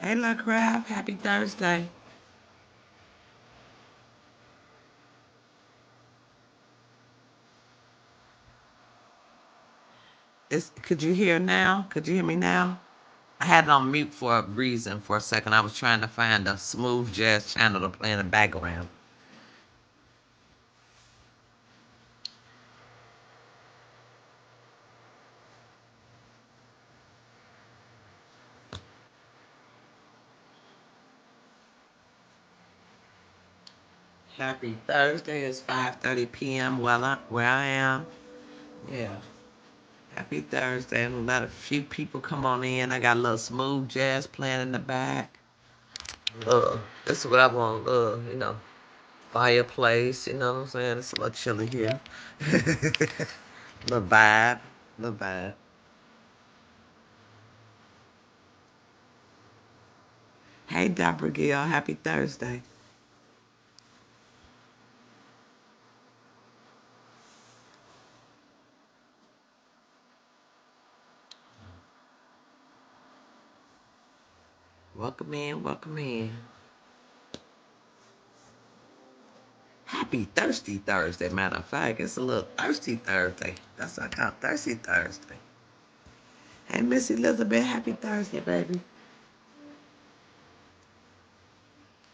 Hey, La Crab, happy Thursday. Could you hear now? Could you hear me now? I had it on mute for a reason for a second. I was trying to find a smooth jazz channel to play in the background. Happy Thursday. It's 5:30 p.m. Where I am. Yeah. Happy Thursday. And let a few people come on in. I got a little smooth jazz playing in the back. This is what I want. Fireplace. You know what I'm saying? It's a little chilly here. The vibe. The vibe. Hey, Dr. Gill. Happy Thursday. Welcome in. Welcome in. Happy Thirsty Thursday. Matter of fact, it's a little Thirsty Thursday. That's what I call Thirsty Thursday. Hey, Miss Elizabeth. Happy Thursday, baby.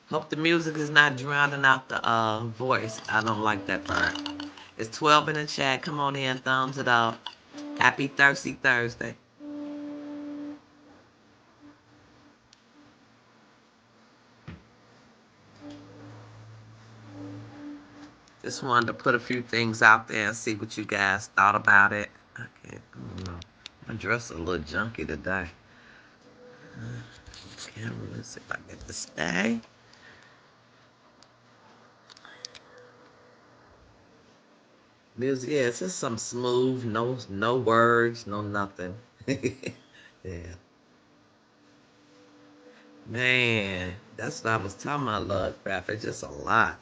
Hope the music is not drowning out the voice. I don't like that part. It's 12 in the chat. Come on in. Thumbs it up. Happy Thirsty Thursday. Just wanted to put a few things out there and see what you guys thought about it. Okay, I don't know. My dress is a little junky today. Camera, let's see if I get this stay. Music, yeah, it's just some smooth, no words, no nothing. Yeah. Man, that's what I was talking about, love craft. It's just a lot.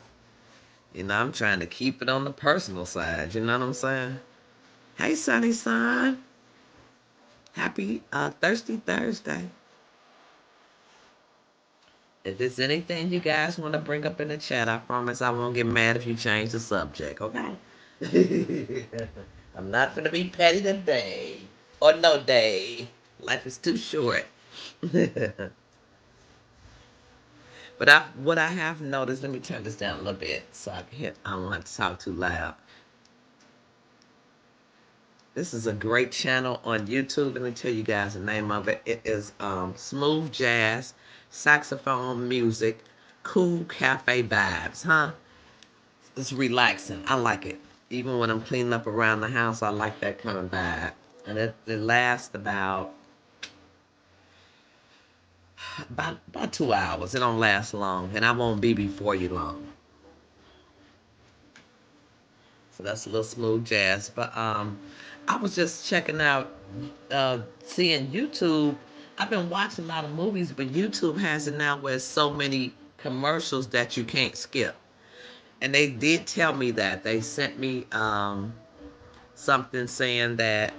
I'm trying to keep it on the personal side. You know what I'm saying? Hey, Sunny Sun. Happy Thirsty Thursday. If there's anything you guys want to bring up in the chat, I promise I won't get mad if you change the subject, okay? I'm not going to be petty today. Or no day. Life is too short. But what I have noticed, let me turn this down a little bit so I don't have to talk too loud. This is a great channel on YouTube. Let me tell you guys the name of it. It is Smooth Jazz, Saxophone Music, Cool Cafe Vibes, huh? It's relaxing. I like it. Even when I'm cleaning up around the house, I like that kind of vibe. And it lasts about 2 hours. It don't last long, and I won't be before you long. So that's a little smooth jazz. But I was just checking out, seeing YouTube. I've been watching a lot of movies, but YouTube has it now where so many commercials that you can't skip. And they did tell me that they sent me something saying that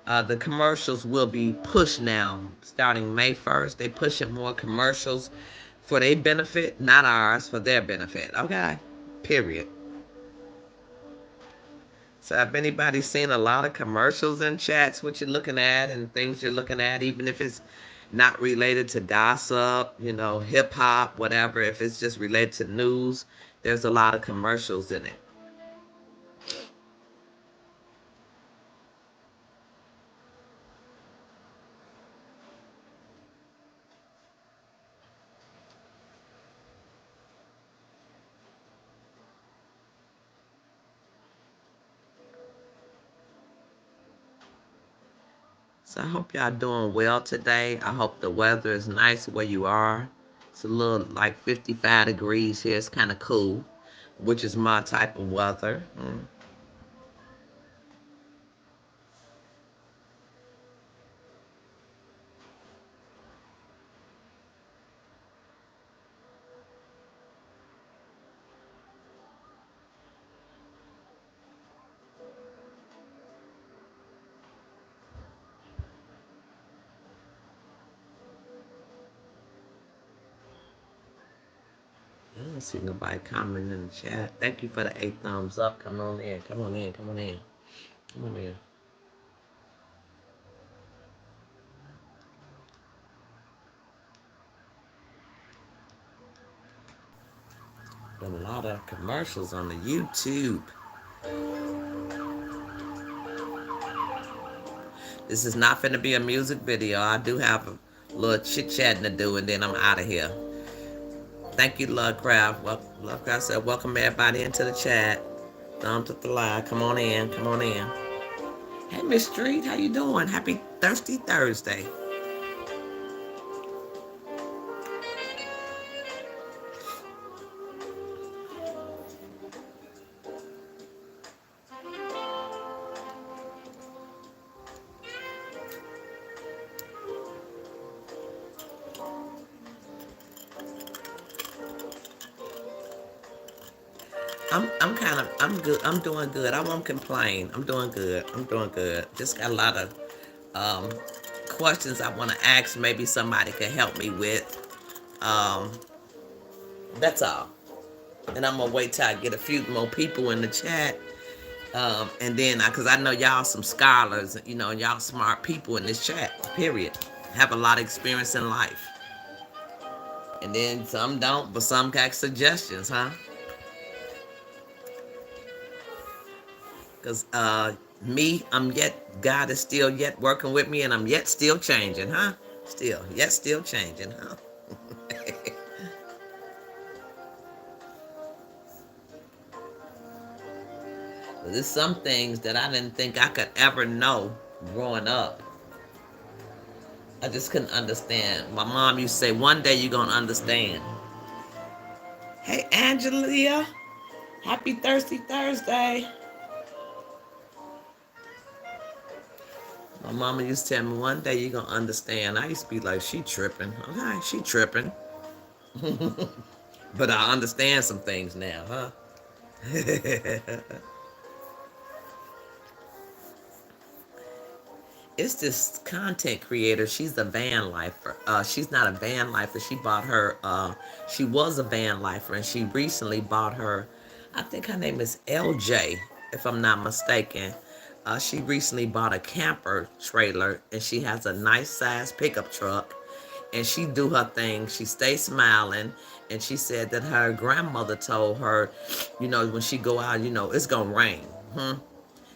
the commercials will be pushed now starting May 1st. They pushing more commercials for their benefit, not ours, for their benefit. Okay, period. So have anybody seen a lot of commercials in chats, what you're looking at and things you're looking at, even if it's not related to gossip, hip hop, whatever, if it's just related to news, there's a lot of commercials in it. So I hope y'all doing well today. I hope the weather is nice where you are. It's a little like 55 degrees here. It's kind of cool, which is my type of weather. see nobody commenting in the chat. Thank you for the 8 thumbs up. Come on in. Come on in. Come on in. Come on in. A lot of commercials on the YouTube. This is not finna be a music video. I do have a little chit-chatting to do, and then I'm out of here. Thank you, Lovecraft. Well, Lovecraft said, welcome everybody into the chat. Thumbs up the live. Come on in. Come on in. Hey, Miss Street. How you doing? Happy Thirsty Thursday. I'm good. I'm doing good. I won't complain. I'm doing good. I'm doing good. Just got a lot of um, questions I want to ask. Maybe somebody can help me with. Um, that's all. And I'm gonna wait till I get a few more people in the chat. And then, cause I know y'all some scholars, y'all smart people in this chat. Period. Have a lot of experience in life. And then some don't, but some got suggestions, huh? Because God is still yet working with me, and I'm yet still changing, huh? Still changing, huh? There's some things that I didn't think I could ever know growing up. I just couldn't understand. My mom used to say, one day you're going to understand. Hey, Angelia. Happy Thirsty Thursday. My mama used to tell me, one day you're going to understand. I used to be like, she tripping. Okay, she tripping. But I understand some things now, huh? It's this content creator. She's a van lifer. She's not a van lifer. She was a van lifer, and she recently bought her, I think her name is LJ, if I'm not mistaken. She recently bought a camper trailer, and she has a nice size pickup truck, and she do her thing. She stays smiling, and she said that her grandmother told her, when she go out, it's gonna rain.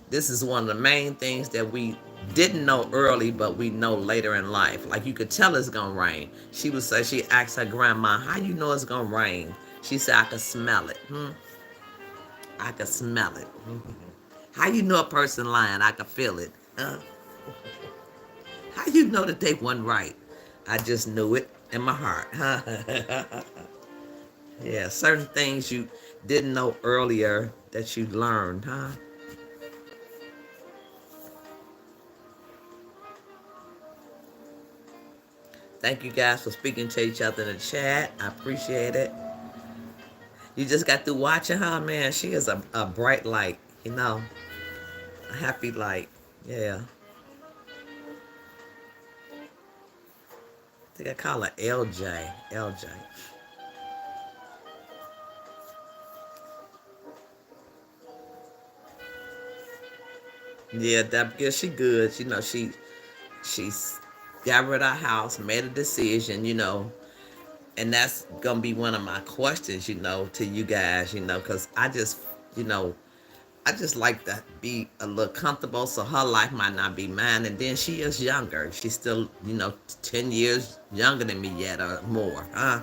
This is one of the main things that we didn't know early, but we know later in life. Like, you could tell it's gonna rain. She would say, she asked her grandma, how you know it's gonna rain? She said, I could smell it. I could smell it. How you know a person lying? I could feel it. How you know that they wasn't right? I just knew it in my heart. Yeah, certain things you didn't know earlier that you learned, huh? Thank you guys for speaking to each other in the chat. I appreciate it. You just got through watching her, man. She is a bright light, a happy light. Yeah. I think I call her LJ. LJ. Yeah, that because she good. She's got rid of her house, made a decision, and that's gonna be one of my questions, to you guys, because I just like to be a little comfortable, so her life might not be mine. And then she is younger. She's still, 10 years younger than me yet or more, huh?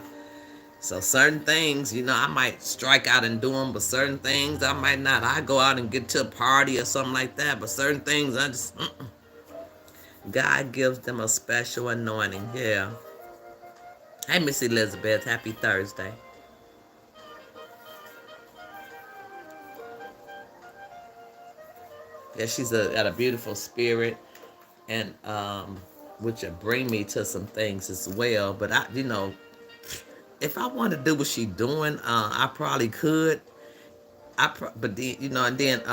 So certain things, I might strike out and do them, but certain things I might not. I go out and get to a party or something like that, but certain things I just, God gives them a special anointing, yeah. Hey, Miss Elizabeth, happy Thursday. Yeah, she's got a beautiful spirit, and which will bring me to some things as well. But if I want to do what she's doing, I probably could. But then, and then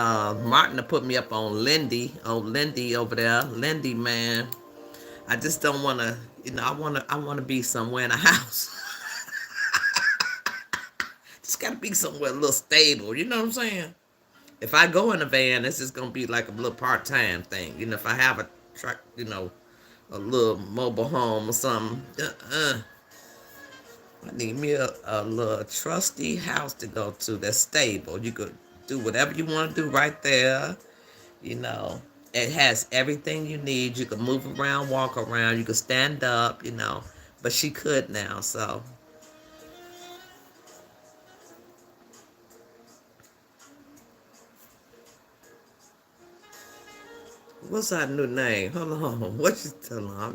Martin to put me up on Lindy, Lindy over there, Lindy, man. I just don't want to, I want to be somewhere in a house. It's got to be somewhere a little stable. You know what I'm saying? If I go in a van, this is gonna be like a little part time thing. You know, if I have a truck, you know, a little mobile home or something, I need me a little trusty house to go to that's stable. You could do whatever you want to do right there. You know, it has everything you need. You can move around, walk around. You can stand up. You know, but she could now. So what's our new name? Hold on. What you telling her?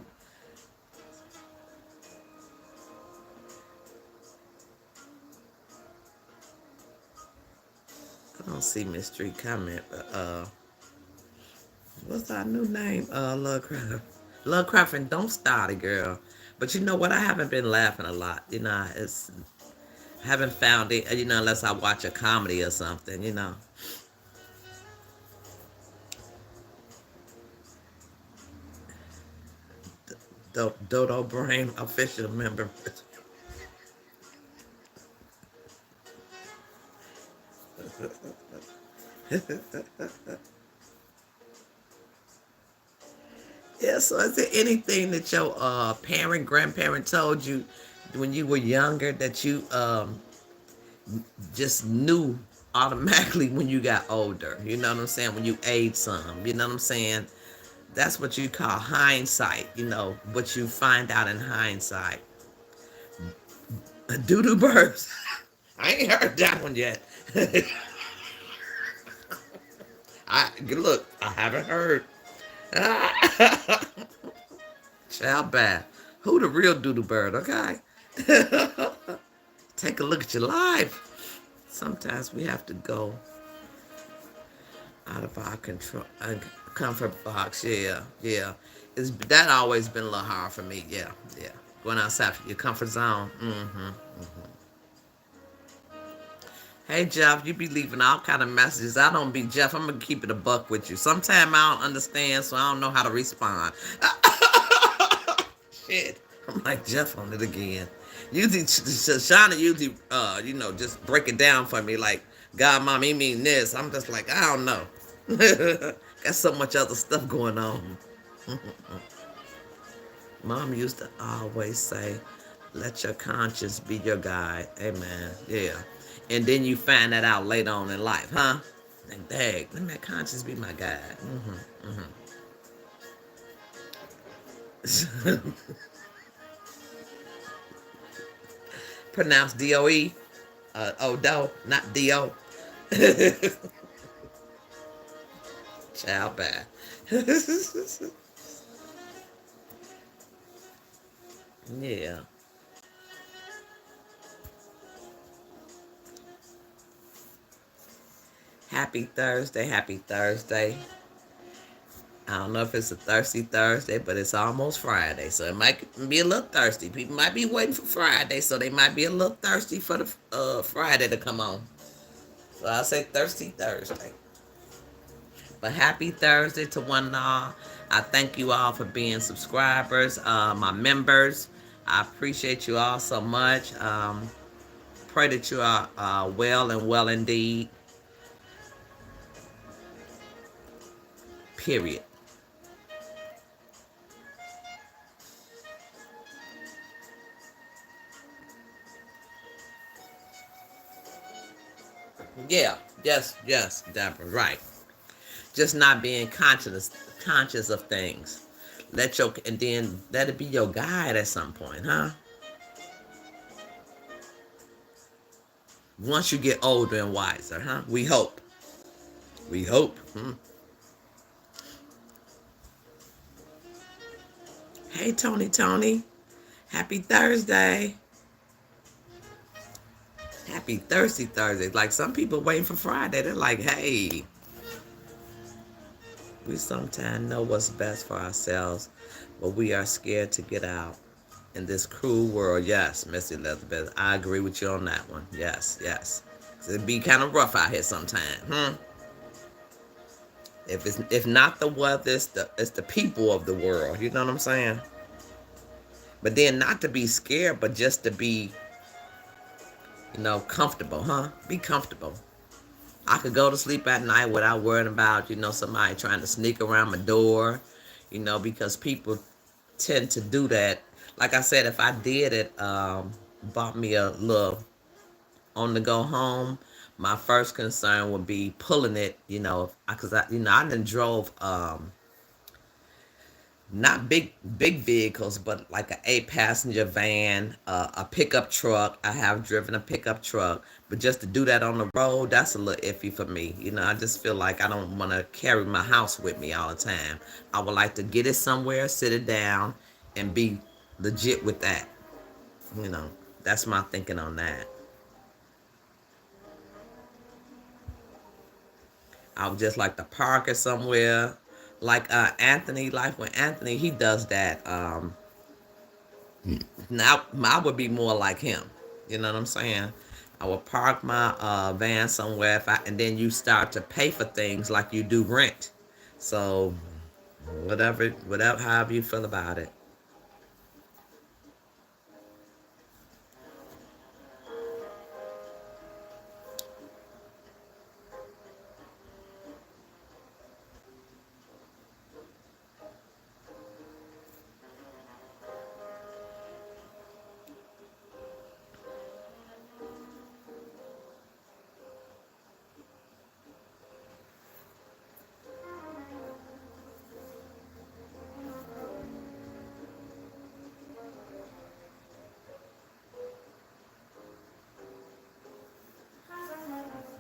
I don't see Miss Street comment, but what's our new name? Lovecraft. Lovecraft, and don't start it, girl. But you know what? I haven't been laughing a lot. You know, it's I haven't found it. You know, unless I watch a comedy or something. You know, Dodo Brain official member. Yeah. So, is there anything that your parent, grandparent told you when you were younger that you just knew automatically when you got older? You know what I'm saying? When you age some. You know what I'm saying? That's what you call hindsight, you know, what you find out in hindsight. Doodoo birds. I ain't heard that one yet. I look, I haven't heard. Child bad. Who the real doodoo bird, okay? Take a look at your life. Sometimes we have to go out of our control comfort box. Yeah, yeah. It's that always been a little hard for me. Yeah, yeah. Going outside your comfort zone. Hey Jeff, you be leaving all kind of messages. I don't be Jeff. I'm gonna keep it a buck with you. Sometimes I don't understand, so I don't know how to respond. Shit, I'm like Jeff on it again. Usually, Shauna usually, you know, just break it down for me. Like, God, mom, you mean this? I'm just like, I don't know. Got so much other stuff going on. Mom used to always say, let your conscience be your guide. Amen. Yeah. And then you find that out later on in life, huh? Like, dang, let my conscience be my guide. Pronounced D-O-E. Odo, not D-O. Child bad. Yeah. Happy Thursday. Happy Thursday. I don't know if it's a thirsty Thursday, but it's almost Friday, so it might be a little thirsty. People might be waiting for Friday, so they might be a little thirsty for the Friday to come on. So I'll say thirsty Thursday. But happy Thursday to one and all. I thank you all for being subscribers, my members. I appreciate you all so much. Pray that you are well and well indeed. Period. Yeah. Yes. Yes. Deborah. Right. Just not being conscious of things. And then let it be your guide at some point, huh? Once you get older and wiser, huh? We hope. We hope. Hey, Tony, Tony. Happy Thursday. Happy Thirsty Thursday. Like some people waiting for Friday. They're like, hey, we sometimes know what's best for ourselves, but we are scared to get out in this cruel world. Yes, Miss Elizabeth. I agree with you on that one. Yes, yes. It'd be kind of rough out here sometimes. If not the weather, it's the people of the world. You know what I'm saying? But then not to be scared, but just to be, Comfortable, huh? Be comfortable. I could go to sleep at night without worrying about, somebody trying to sneak around my door, because people tend to do that. Like I said, if I did it, bought me a little on the go home, my first concern would be pulling it, because I done drove, not big vehicles, but like a 8-passenger van, a pickup truck. I have driven a pickup truck, but just to do that on the road, that's a little iffy for me. I just feel like I don't want to carry my house with me all the time. I would like to get it somewhere, sit it down, and be legit with that. You know, that's my thinking on that. I would just like to park it somewhere. Like Anthony, life with Anthony, he does that. Now I would be more like him. You know what I'm saying? I would park my van somewhere, and then you start to pay for things like you do rent. So whatever, however you feel about it.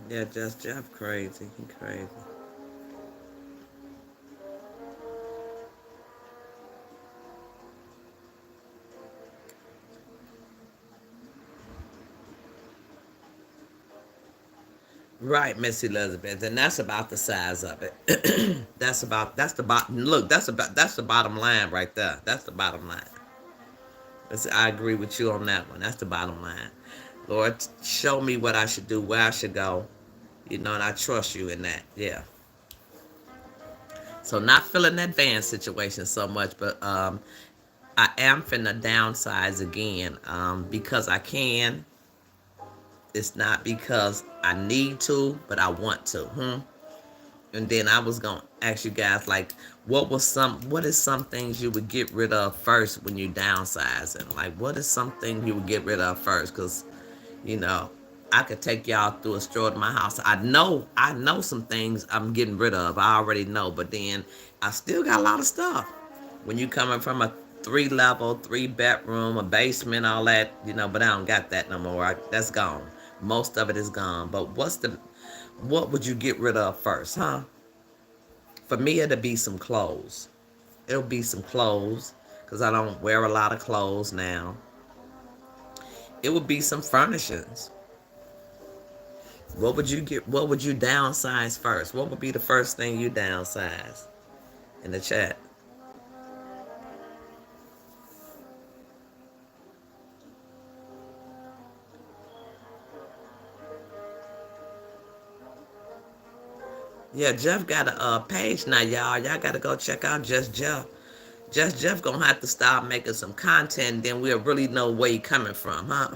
Yeah, just Jeff crazy. He crazy. Right, Miss Elizabeth, and that's about the size of it. That's the bottom. Look, that's the bottom line right there. That's the bottom line. I agree with you on that one. That's the bottom line. Lord, show me what I should do, where I should go, and I trust you in that. Yeah. So not feeling that van situation so much, but I am finna downsize again because I can. It's not because I need to, but I want to. And then I was gonna ask you guys, like, what is some things you would get rid of first when you downsizing? Like, what is something you would get rid of first? Because, you know, I could take y'all through a stroll to my house. I know some things I'm getting rid of. I already know, but then I still got a lot of stuff. When you coming from a 3-level, 3-bedroom, a basement, all that, but I don't got that no more. That's gone. Most of it is gone. But what would you get rid of first, huh? For me, it'll be some clothes. It'll be some clothes because I don't wear a lot of clothes now. It would be some furnishings. What would you downsize first? What would be the first thing you downsize in the chat? Yeah, Jeff got a page now, y'all. Y'all got to go check out Just Jeff. Just Jeff gonna have to start making some content, then we'll really know where he coming from, huh?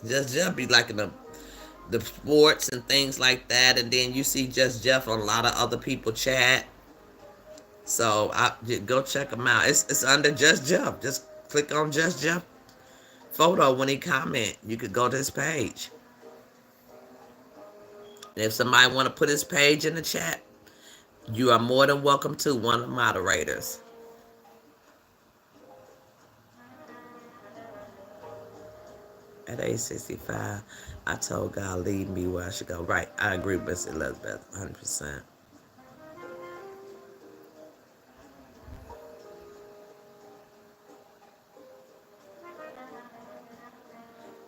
Just Jeff be liking the sports and things like that, and then you see Just Jeff on a lot of other people chat. So go check him out. It's under Just Jeff. Just click on Just Jeff photo when he comment. You could go to his page. And if somebody want to put his page in the chat, you are more than welcome to, one of the moderators. At age 65, I told God, lead me where I should go. Right, I agree with Miss Elizabeth, 100%.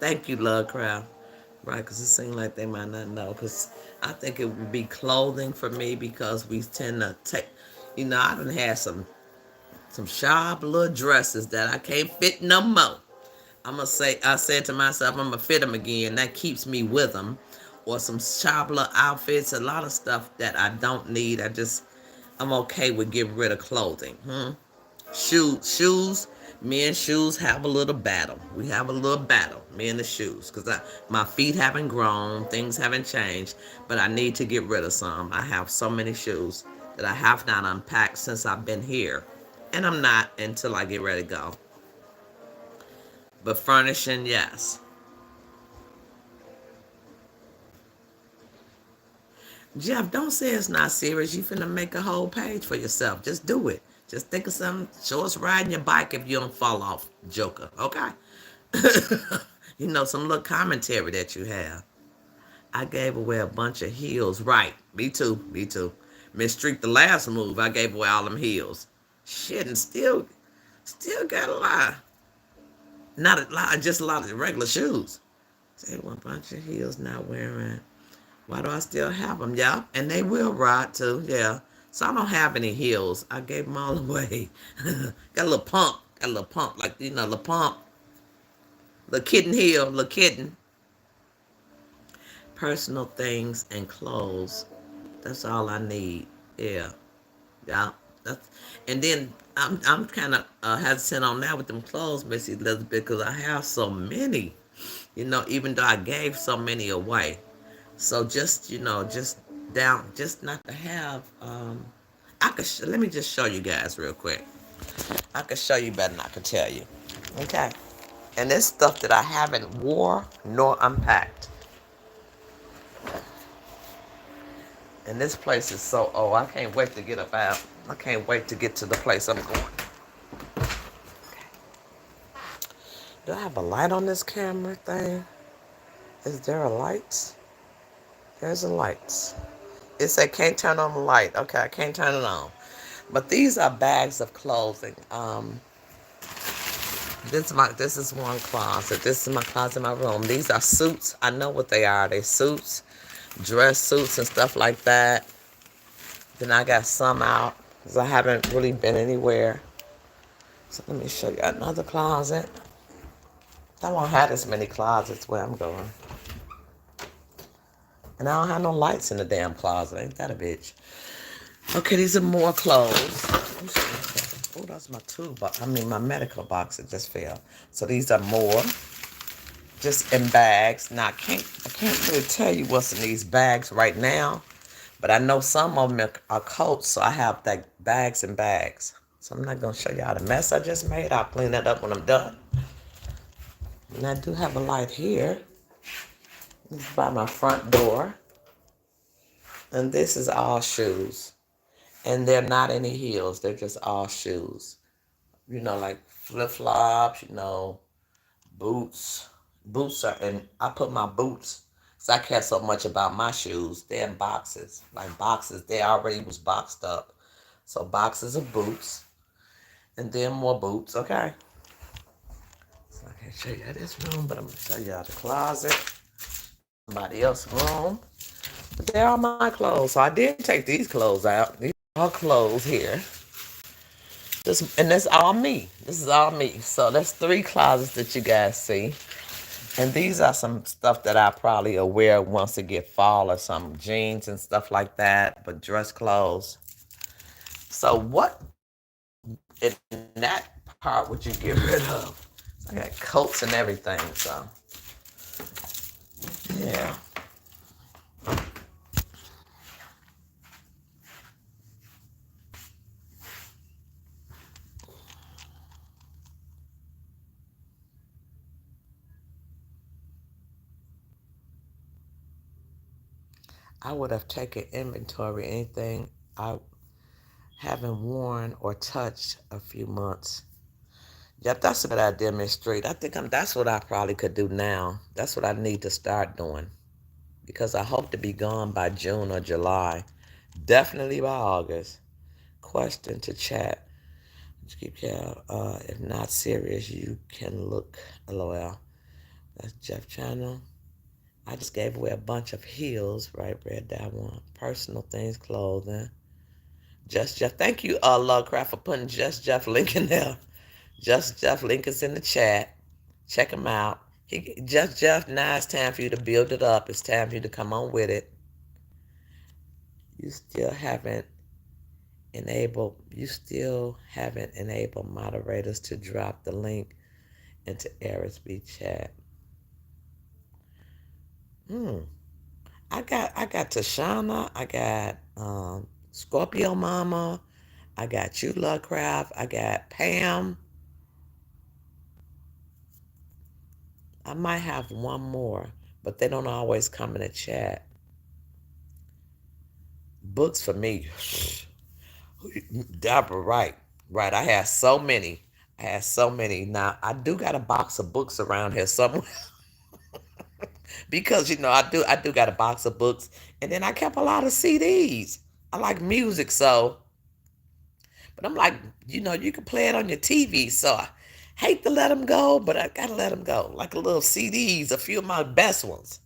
Thank you, Love Crowd. Right, because it seems like they might not know. Because I think it would be clothing for me because we tend to take, I done had some sharp little dresses that I can't fit no more. I said to myself, I'm gonna fit them again. That keeps me with them. Or some sharp little outfits, a lot of stuff that I don't need. I'm okay with getting rid of clothing. Shoes. Me and shoes have a little battle. We have a little battle, me and the shoes, because my feet haven't grown, things haven't changed, but I need to get rid of some. I have so many shoes that I have not unpacked since I've been here, and I'm not until I get ready to go. But furnishing, yes. Jeff, don't say it's not serious. You finna make a whole page for yourself. Just do it. Just think of something. Show us riding your bike if you don't fall off, Joker. Okay? You know, some little commentary that you have. I gave away a bunch of heels. Right. Me too. Me too. Miss Street, the last move, I gave away all them heels. Shit, and still got a lot. Not a lot, just a lot of regular shoes. Say one bunch of heels not wearing. Why do I still have them? Yeah, and they will rot too. Yeah. So I don't have any heels. I gave them all away. Got a little pump. Got a little pump, like little pump, little kitten heel, little kitten. Personal things and clothes. That's all I need. Yeah, yeah. That's, and then I'm kind of hesitant on that with them clothes, Missy Elizabeth, because I have so many. Even though I gave so many away. So just just down, just not to have. Let me just show you guys real quick. I can show you better than I can tell you. Okay. And this stuff that I haven't wore nor unpacked. And this place is so old. I can't wait to get up out. I can't wait to get to the place I'm going. Okay. Do I have a light on this camera thing? Is there a light? There's a light. It said can't turn on the light. Okay, I can't turn it on. But these are bags of clothing. This is one closet. This is my closet in my room. These are suits. I know what they are. They suits, dress suits and stuff like that. Then I got some out because I haven't really been anywhere. So let me show you another closet. I won't have this many closets where I'm going. And I don't have no lights in the damn closet. Ain't that a bitch? Okay, these are more clothes. Oh, that's my my medical box that just fell. So these are more, just in bags. Now I can't really tell you what's in these bags right now, but I know some of them are coats, so I have like bags and bags. So I'm not gonna show y'all the mess I just made. I'll clean that up when I'm done. And I do have a light here. This is by my front door. And this is all shoes. And they're not any heels. They're just all shoes. Like flip-flops, boots. Boots are, and I put my boots, because I care so much about my shoes. They're in boxes. Like boxes. They already was boxed up. So boxes of boots. And then more boots, okay? So I can't show you this room, but I'm going to show you the closet. Somebody else's room. But they're all my clothes. So I did take these clothes out. These are all clothes here. And that's all me. This is all me. So that's 3 closets that you guys see. And these are some stuff that I probably will wear once it get fall, or some jeans and stuff like that, but dress clothes. So what in that part would you get rid of? I got coats and everything, so yeah. I would have taken inventory, anything I haven't worn or touched a few months. Yep, that's a good idea, Miss Street. That's what I probably could do now. That's what I need to start doing. Because I hope to be gone by June or July. Definitely by August. Question to chat. Just keep if not serious, you can look. LOL. That's Jeff Channel. I just gave away a bunch of heels, right? Read that one. Personal things, clothing. Just Jeff. Thank you, Lovecraft, for putting Just Jeff link in there. Just Jeff link is in the chat. Check him out. Just Jeff, now it's time for you to build it up. It's time for you to come on with it. You still haven't You still haven't enabled moderators to drop the link into Erizb chat. Hmm. I got Tashana. I got Scorpio Mama. I got you, Lovecraft. I got Pam. I might have one more, but they don't always come in the chat. Books for me. Deborah, right. Right. I had so many. Now I do got a box of books around here somewhere. Because I do got a box of books, and then I kept a lot of CDs. I like music, so but I'm like, you can play it on your TV, so I hate to let them go, but I gotta let them go. Like a little CDs, a few of my best ones.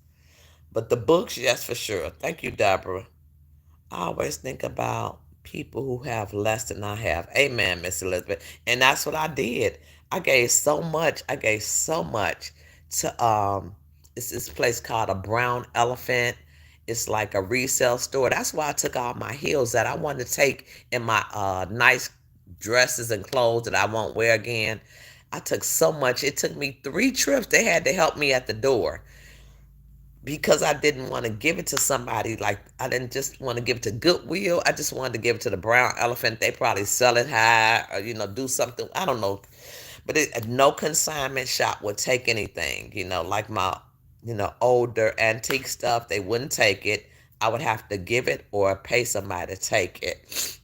But the books, yes, for sure. Thank you, Deborah. I always think about people who have less than I have. Amen, Miss Elizabeth. And that's what I did. I gave so much. I gave so much to it's this place called a Brown Elephant. It's like a resale store. That's why I took all my heels that I wanted to take in my nice dresses and clothes that I won't wear again. I took so much. It took me 3 trips. They had to help me at the door because I didn't want to give it to somebody. Like, I didn't just want to give it to Goodwill. I just wanted to give it to the Brown Elephant. They probably sell it high or, do something. I don't know. But no consignment shop would take anything, like my, older antique stuff. They wouldn't take it. I would have to give it or pay somebody to take it.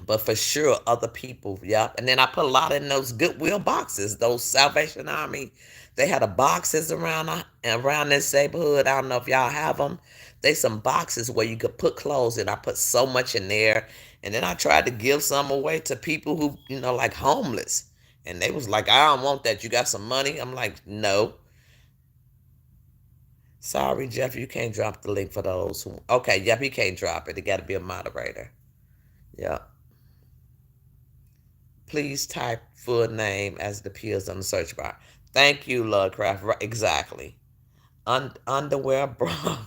But for sure, other people, yep. And then I put a lot in those Goodwill boxes, those Salvation Army. They had a boxes around this neighborhood. I don't know if y'all have them. They some boxes where you could put clothes in. I put so much in there, and then I tried to give some away to people who, like homeless. And they was like, I don't want that. You got some money? I'm like, no. Sorry, Jeff, you can't drop the link for those. Okay, yep, he can't drop it. It got to be a moderator. Yep. Please type full name as it appears on the search bar. Thank you, Lovecraft. Right, exactly. Underwear bras.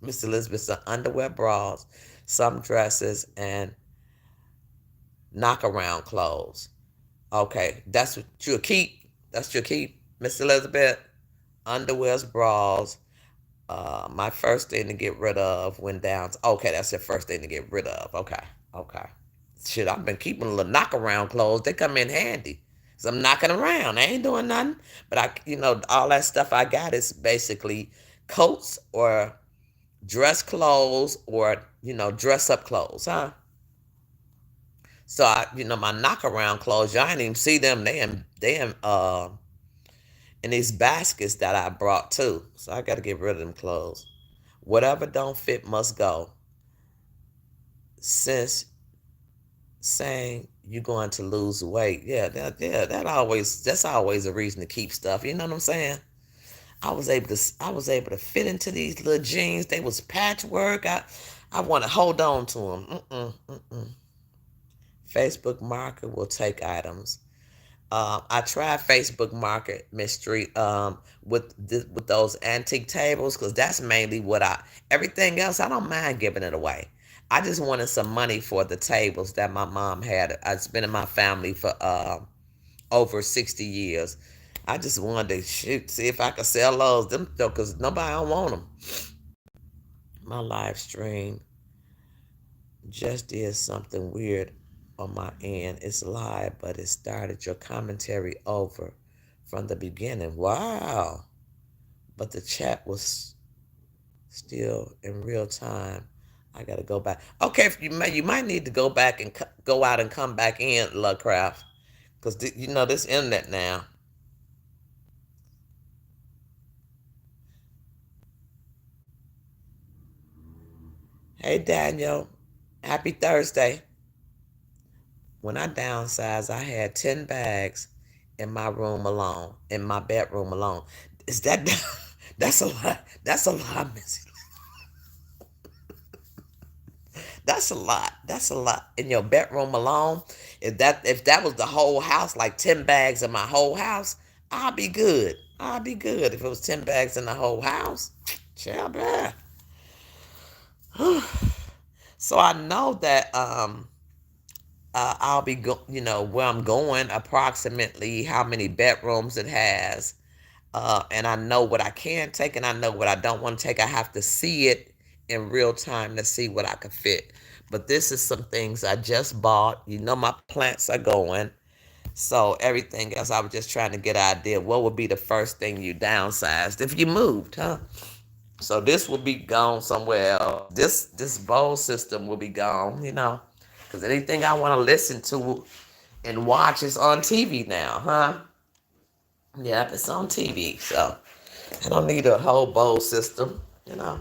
Miss Elizabeth said underwear bras, some dresses, and knockaround clothes. Okay, that's what you'll keep. That's your keep, Miss Elizabeth. Underwears, bras. My first thing to get rid of when down. Okay, that's your first thing to get rid of. Okay, okay. Shit, I've been keeping a little knockaround clothes. They come in handy. So I'm knocking around. I ain't doing nothing. But all that stuff I got is basically coats or dress clothes or, dress up clothes, huh? So my knockaround clothes, y'all ain't even see them. In these baskets that I brought too. So I gotta get rid of them clothes. Whatever don't fit must go. Since saying you're going to lose weight. That's always a reason to keep stuff. You know what I'm saying? I was able to fit into these little jeans. They was patchwork. I want to hold on to them. Facebook Market will take items. I tried Facebook Market, Miss Street, with those antique tables, because that's mainly everything else, I don't mind giving it away. I just wanted some money for the tables that my mom had. It's been in my family for over 60 years. I just wanted to see if I could sell those, them though, because nobody don't want them. My live stream just did something weird on my end. It's live, but it started your commentary over from the beginning. Wow. But the chat was still in real time. I gotta go back. Okay, you might need to go back and go out and come back in, Lovecraft, because this internet now. Hey Daniel, happy Thursday. When I downsized, I had 10 bags in my room alone, in my bedroom alone. Is that that's a lot? That's a lot, Missy. That's a lot. That's a lot in your bedroom alone. If that was the whole house, like 10 bags in my whole house, I'll be good. I'll be good if it was 10 bags in the whole house. Child, So I know that I'll be where I'm going, approximately how many bedrooms it has, and I know what I can take and I know what I don't want to take. I have to see it in real time to see what I can fit. But this is some things I just bought. My plants are going. So everything else, I was just trying to get an idea. What would be the first thing you downsized if you moved, huh? So this will be gone somewhere else. This bowl system will be gone. Because anything I want to listen to and watch is on TV now, huh? Yep, it's on TV. So I don't need a whole bowl system. Let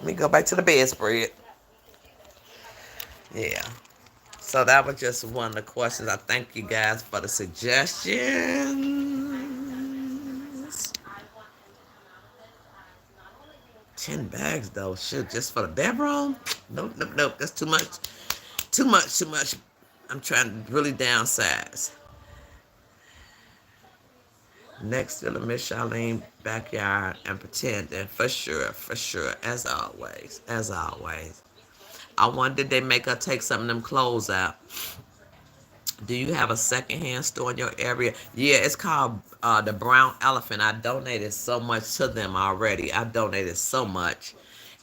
me go back to the bedspread. Yeah. So that was just one of the questions. I thank you guys for the suggestions. 10 bags though. Shit, just for the bedroom? Nope, nope, nope. That's too much. Too much, too much. I'm trying to really downsize. Next to the Miss Charlene backyard and pretending for sure, as always, as always. I wonder did they make her take some of them clothes out? Do you have a secondhand store in your area? Yeah, it's called the Brown Elephant. I donated so much to them already. I donated so much,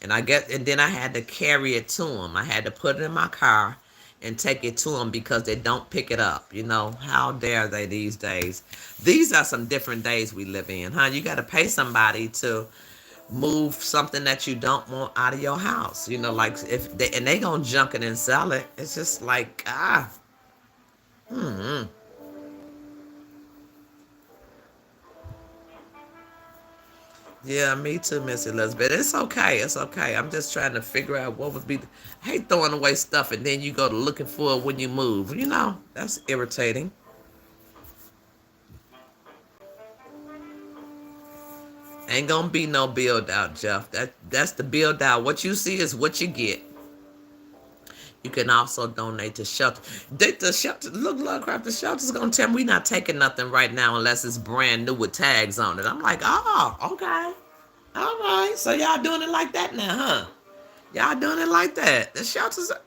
and then I had to carry it to them. I had to put it in my car and take it to them because they don't pick it up. How dare they these days? These are some different days we live in, huh? You got to pay somebody to move something that you don't want out of your house. Like if they gonna junk it and sell it. It's just like Hmm. Yeah, me too, Miss Elizabeth. It's okay. It's okay. I'm just trying to figure out what would be. I hate throwing away stuff and then you go to looking for it when you move. That's irritating. Ain't gonna be no build out, Jeff. That's the build out. What you see is what you get. You can also donate to shelter. The shelter, look, crap. The shelter's gonna tell me we not taking nothing right now unless it's brand new with tags on it. I'm like, oh, okay, all right. So y'all doing it like that now, huh? Y'all doing it like that. The shelters are,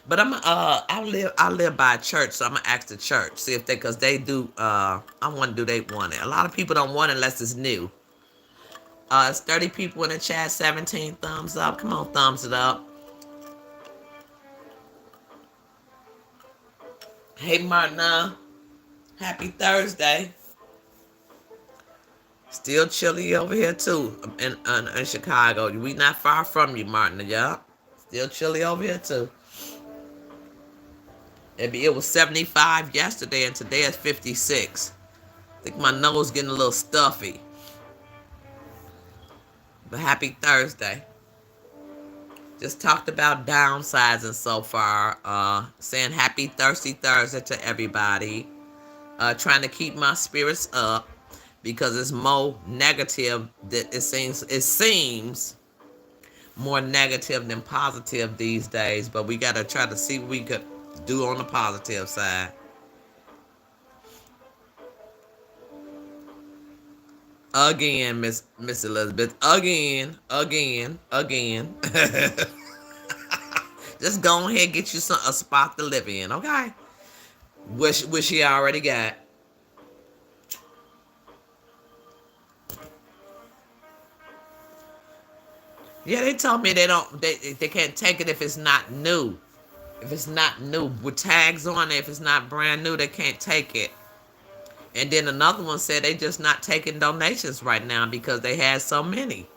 but I live by a church, so I'm gonna ask the church, see if cause they do I wanna do they want it. A lot of people don't want it unless it's new. It's 30 people in the chat, 17 thumbs up. Come on, thumbs it up. Hey Martina, happy Thursday. Still chilly over here too in Chicago. We not far from you, Martina, yeah. Still chilly over here too. It was 75 yesterday and today it's 56. I think my nose getting a little stuffy. But happy Thursday. Just talked about downsizing so far. Saying happy thirsty Thursday to everybody. Trying to keep my spirits up because it's more negative that it seems more negative than positive these days. But we gotta try to see what we could do on the positive side. Again, Miss Elizabeth. Again. Just go ahead and get you a spot to live in, okay? Wish you already got. Yeah, they told me they can't take it if it's not new. If it's not new with tags on it, if it's not brand new, they can't take it. And then another one said they just not taking donations right now because they had so many.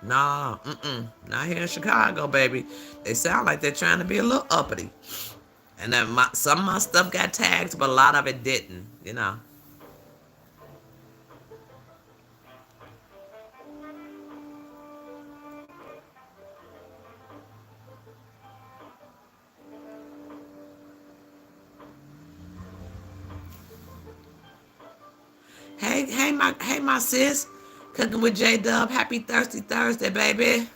Nah, not here in Chicago, baby. They sound like they're trying to be a little uppity. And then some of my stuff got tags, but a lot of it didn't. Hey, my sis. Cooking with J Dub. Happy Thirsty Thursday, baby.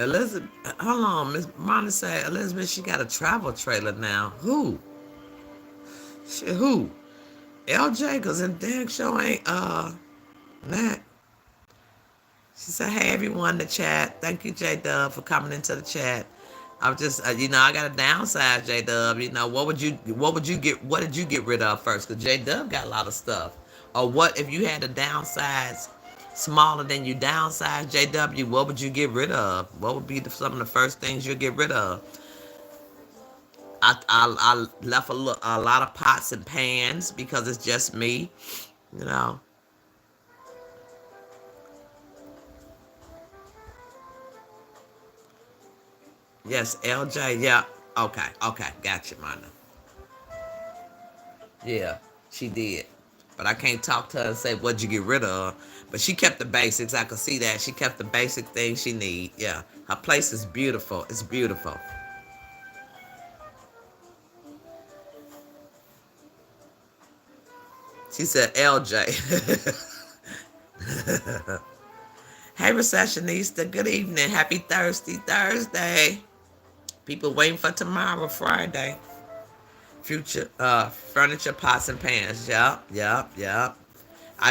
Elizabeth, hold on. Miss Monica said Elizabeth, she got a travel trailer now. Who? Shit, who? LJ, because it damn show ain't Nat. She said, "Hey everyone in the chat. Thank you, J Dub, for coming into the chat. I'm just, I got a downsize, J Dub. What did you get rid of first? Because J Dub got a lot of stuff. Or what if you had a downsize smaller than you downsize, JW? What would you get rid of? What would be some of the first things you get rid of? I left a lot of pots and pans because it's just me, you know. Yes, LJ. Yeah. Okay. Okay. Gotcha, Mana. Yeah, she did. But I can't talk to her and say what'd you get rid of. But she kept the basics. I could see that she kept the basic things she need. Yeah, her place is beautiful. It's beautiful. She said LJ. Hey, Recessionista. Good evening. Happy Thursday. People waiting for tomorrow, Friday. Future furniture, pots and pans. Yup.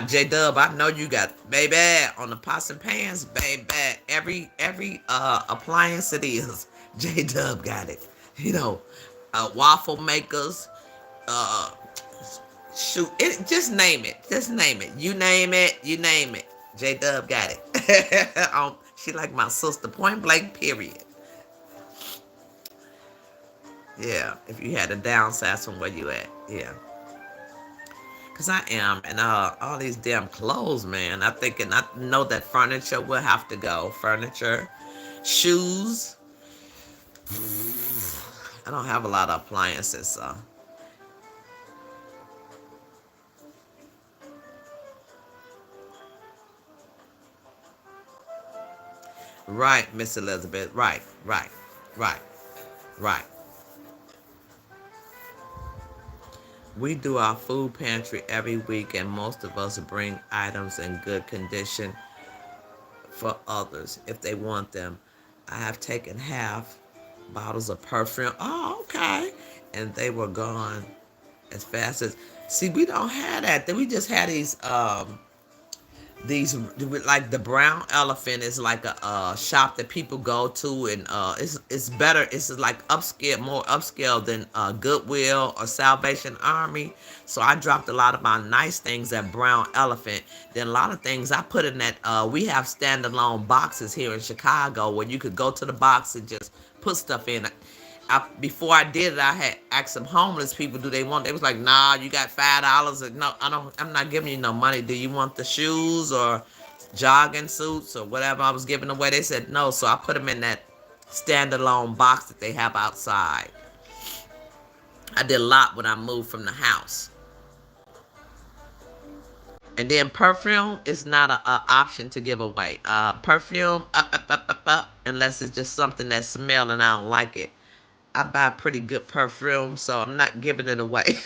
J Dub, I know you got baby on the pots and pans, baby. Every appliance it is, J Dub got it. You know, waffle makers, uh shoot it, just name it. Just name it. You name it. J Dub got it. She like my sister, point blank, period. Yeah, if you had to downsize from where you at. Yeah. Cause I am, and all these damn clothes, man. I know that furniture will have to go. Furniture, shoes. I don't have a lot of appliances, so. Right, Miss Elizabeth. Right, right. We do our food pantry every week, and most of us bring items in good condition for others if they want them. I have taken half bottles of perfume. Oh, okay. And they were gone as fast as. See, we don't have that. We just had these like the brown elephant is like a shop that people go to, and it's better, it's like upscale, more upscale than Goodwill or Salvation Army. So I dropped a lot of my nice things at brown elephant. Then a lot of things I put in that we have standalone boxes here in Chicago where you could go to the box and just put stuff in. Before I did it, I had asked some homeless people, do they want? They was like, nah, you got $5. No, I don't. I'm not giving you no money. Do you want the shoes or jogging suits or whatever I was giving away? They said no, so I put them in that standalone box that they have outside. I did a lot when I moved from the house. And then perfume is not a option to give away. Perfume, unless it's just something that smells and I don't like it. I buy pretty good perfume, so I'm not giving it away.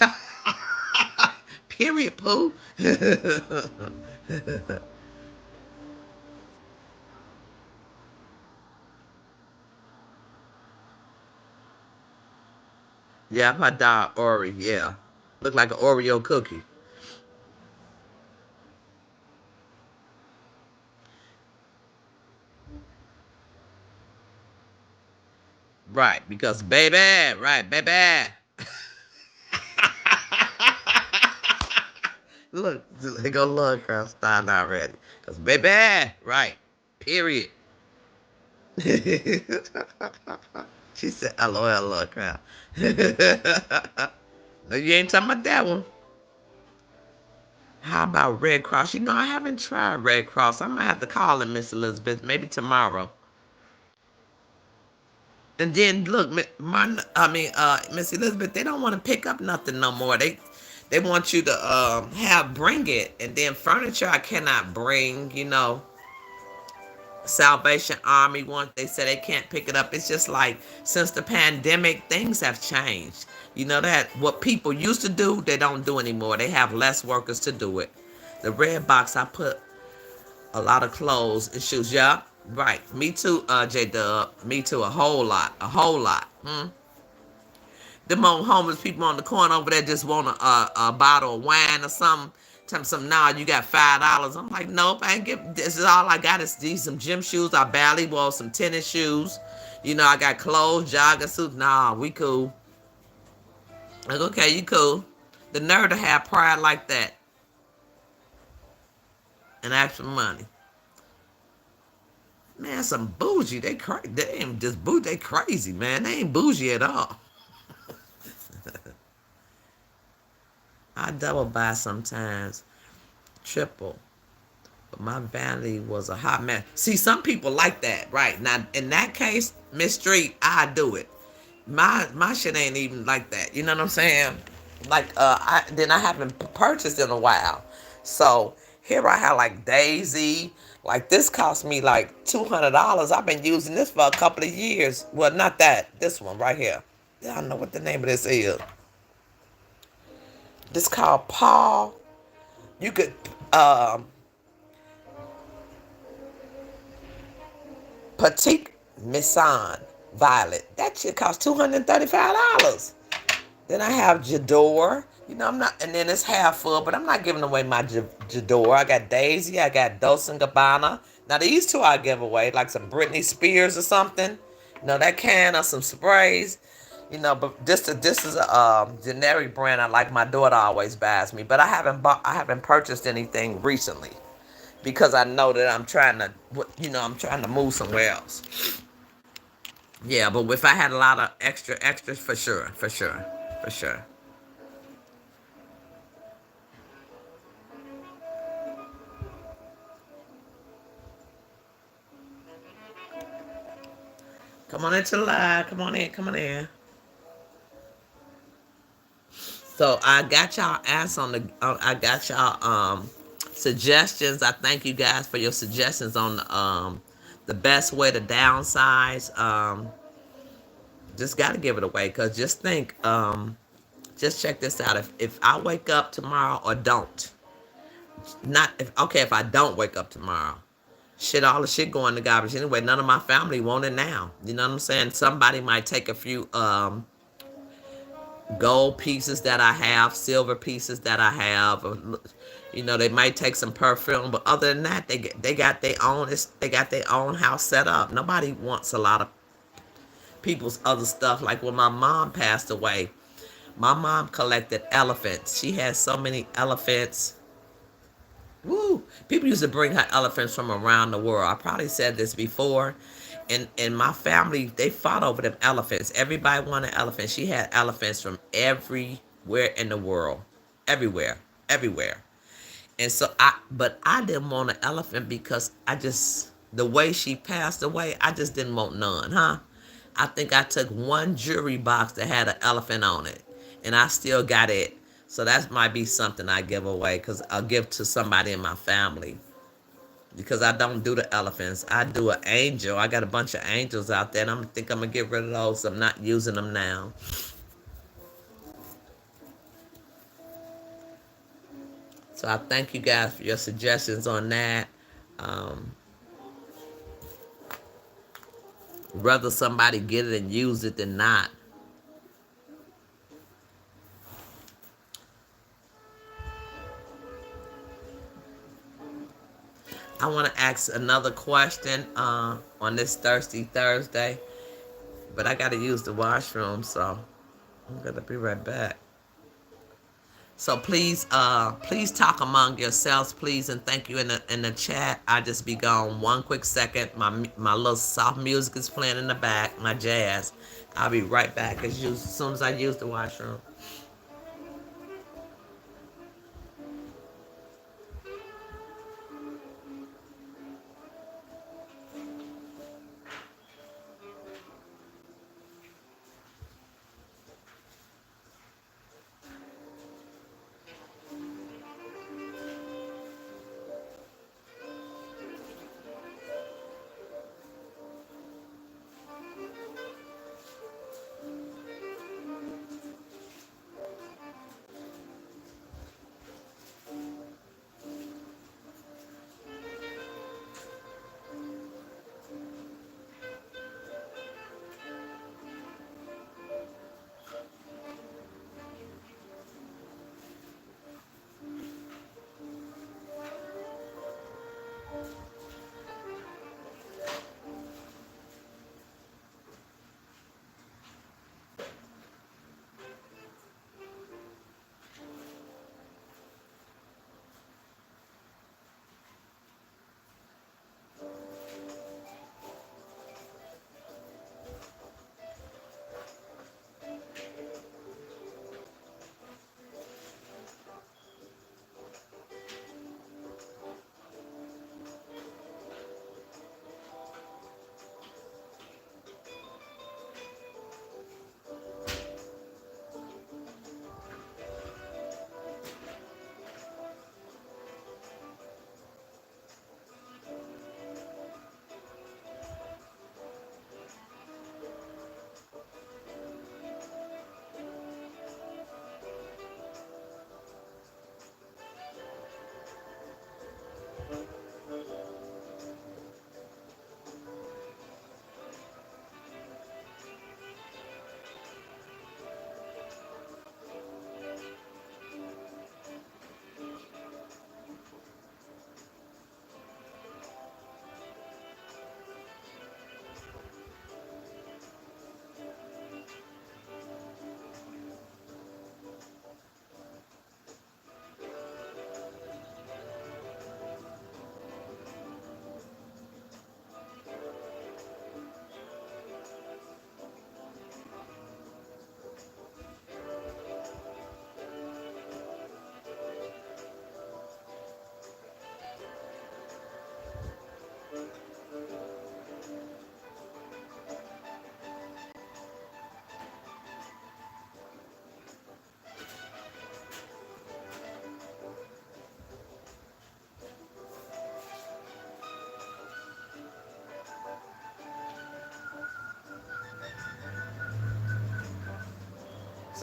Period, Pooh. Yeah, my dog Ori. Yeah, look like an Oreo cookie. Right, because baby, right, baby. Look, they go look, girl, start already. Cause baby, right, period. She said, "LOL, look, girl." No, you ain't talking about that one. How about Red Cross? I haven't tried Red Cross. I might have to call him, Miss Elizabeth, maybe tomorrow. And then look, Miss Elizabeth, they don't want to pick up nothing no more. They want you to bring it, and then furniture I cannot bring. Salvation Army one, they said they can't pick it up. It's just like since the pandemic, things have changed. You know that what people used to do, they don't do anymore. They have less workers to do it. The red box, I put a lot of clothes and shoes. Yeah, Right. Me too, J Dub. Me too. A whole lot. A whole lot. Them old homeless people on the corner over there just want a bottle of wine or something. Tell me some, nah, you got $5. I'm like, nope, I ain't get, this is all I got is these some gym shoes. I barely wore some tennis shoes. You know, I got clothes, jogging suits. Nah, we cool. Like, okay, you cool. The nerve to have pride like that and ask for money. Man, some bougie. They crazy. They ain't just bougie. They crazy, man. They ain't bougie at all. I double buy sometimes, triple. But my vanity was a hot mess. See, some people like that, right? Now, in that case, Miss Street, I do it. My shit ain't even like that. You know what I'm saying? Like, I haven't purchased in a while. So here I have like Daisy. Like this cost me like $200. I've been using this for a couple of years. Well, not that. This one right here. I don't know what the name of this is. This called Paul. You could Petite Misson Violet. That shit costs $235. Then I have Jador. You know, I'm not, and then it's half full, but I'm not giving away my Jador. I got Daisy. I got Dolce and Gabbana. Now these two I give away, like some Britney Spears or something. You know, that can or some sprays. You know, but this is a generic brand. I like my daughter always buys me, but I haven't purchased anything recently because I know that I'm trying to move somewhere else. Yeah, but if I had a lot of extras, for sure, for sure, for sure. Come on into the live. Come on in. Come on in. So I got y'all ass on the. I got y'all suggestions. I thank you guys for your suggestions on the best way to downsize. Just got to give it away because just think. Just check this out. If I wake up tomorrow or don't, not if okay if I don't wake up tomorrow. Shit, all the shit going in the garbage anyway. None of my family want it now. You know what I'm saying? Somebody might take a few gold pieces that I have, silver pieces that I have. Or, you know, they might take some perfume, but other than that, they got their own. They got their own house set up. Nobody wants a lot of people's other stuff. Like when my mom passed away, my mom collected elephants. She had so many elephants. Woo! People used to bring her elephants from around the world. I probably said this before. And my family, they fought over them elephants. Everybody wanted elephants. She had elephants from everywhere in the world. Everywhere. Everywhere. And so but I didn't want an elephant because the way she passed away, I just didn't want none, huh? I think I took one jewelry box that had an elephant on it, and I still got it. So that might be something I give away because I'll give to somebody in my family because I don't do the elephants. I do an angel. I got a bunch of angels out there, and I'm gonna get rid of those. I'm not using them now. So I thank you guys for your suggestions on that. Um, Rather somebody get it and use it than not. I want to ask another question on this Thirsty Thursday, but I got to use the washroom, so I'm gonna be right back. So please talk among yourselves, please, and thank you in the chat. I just be gone 1 quick second. My little soft music is playing in the back, my jazz. I'll be right back as soon as I use the washroom.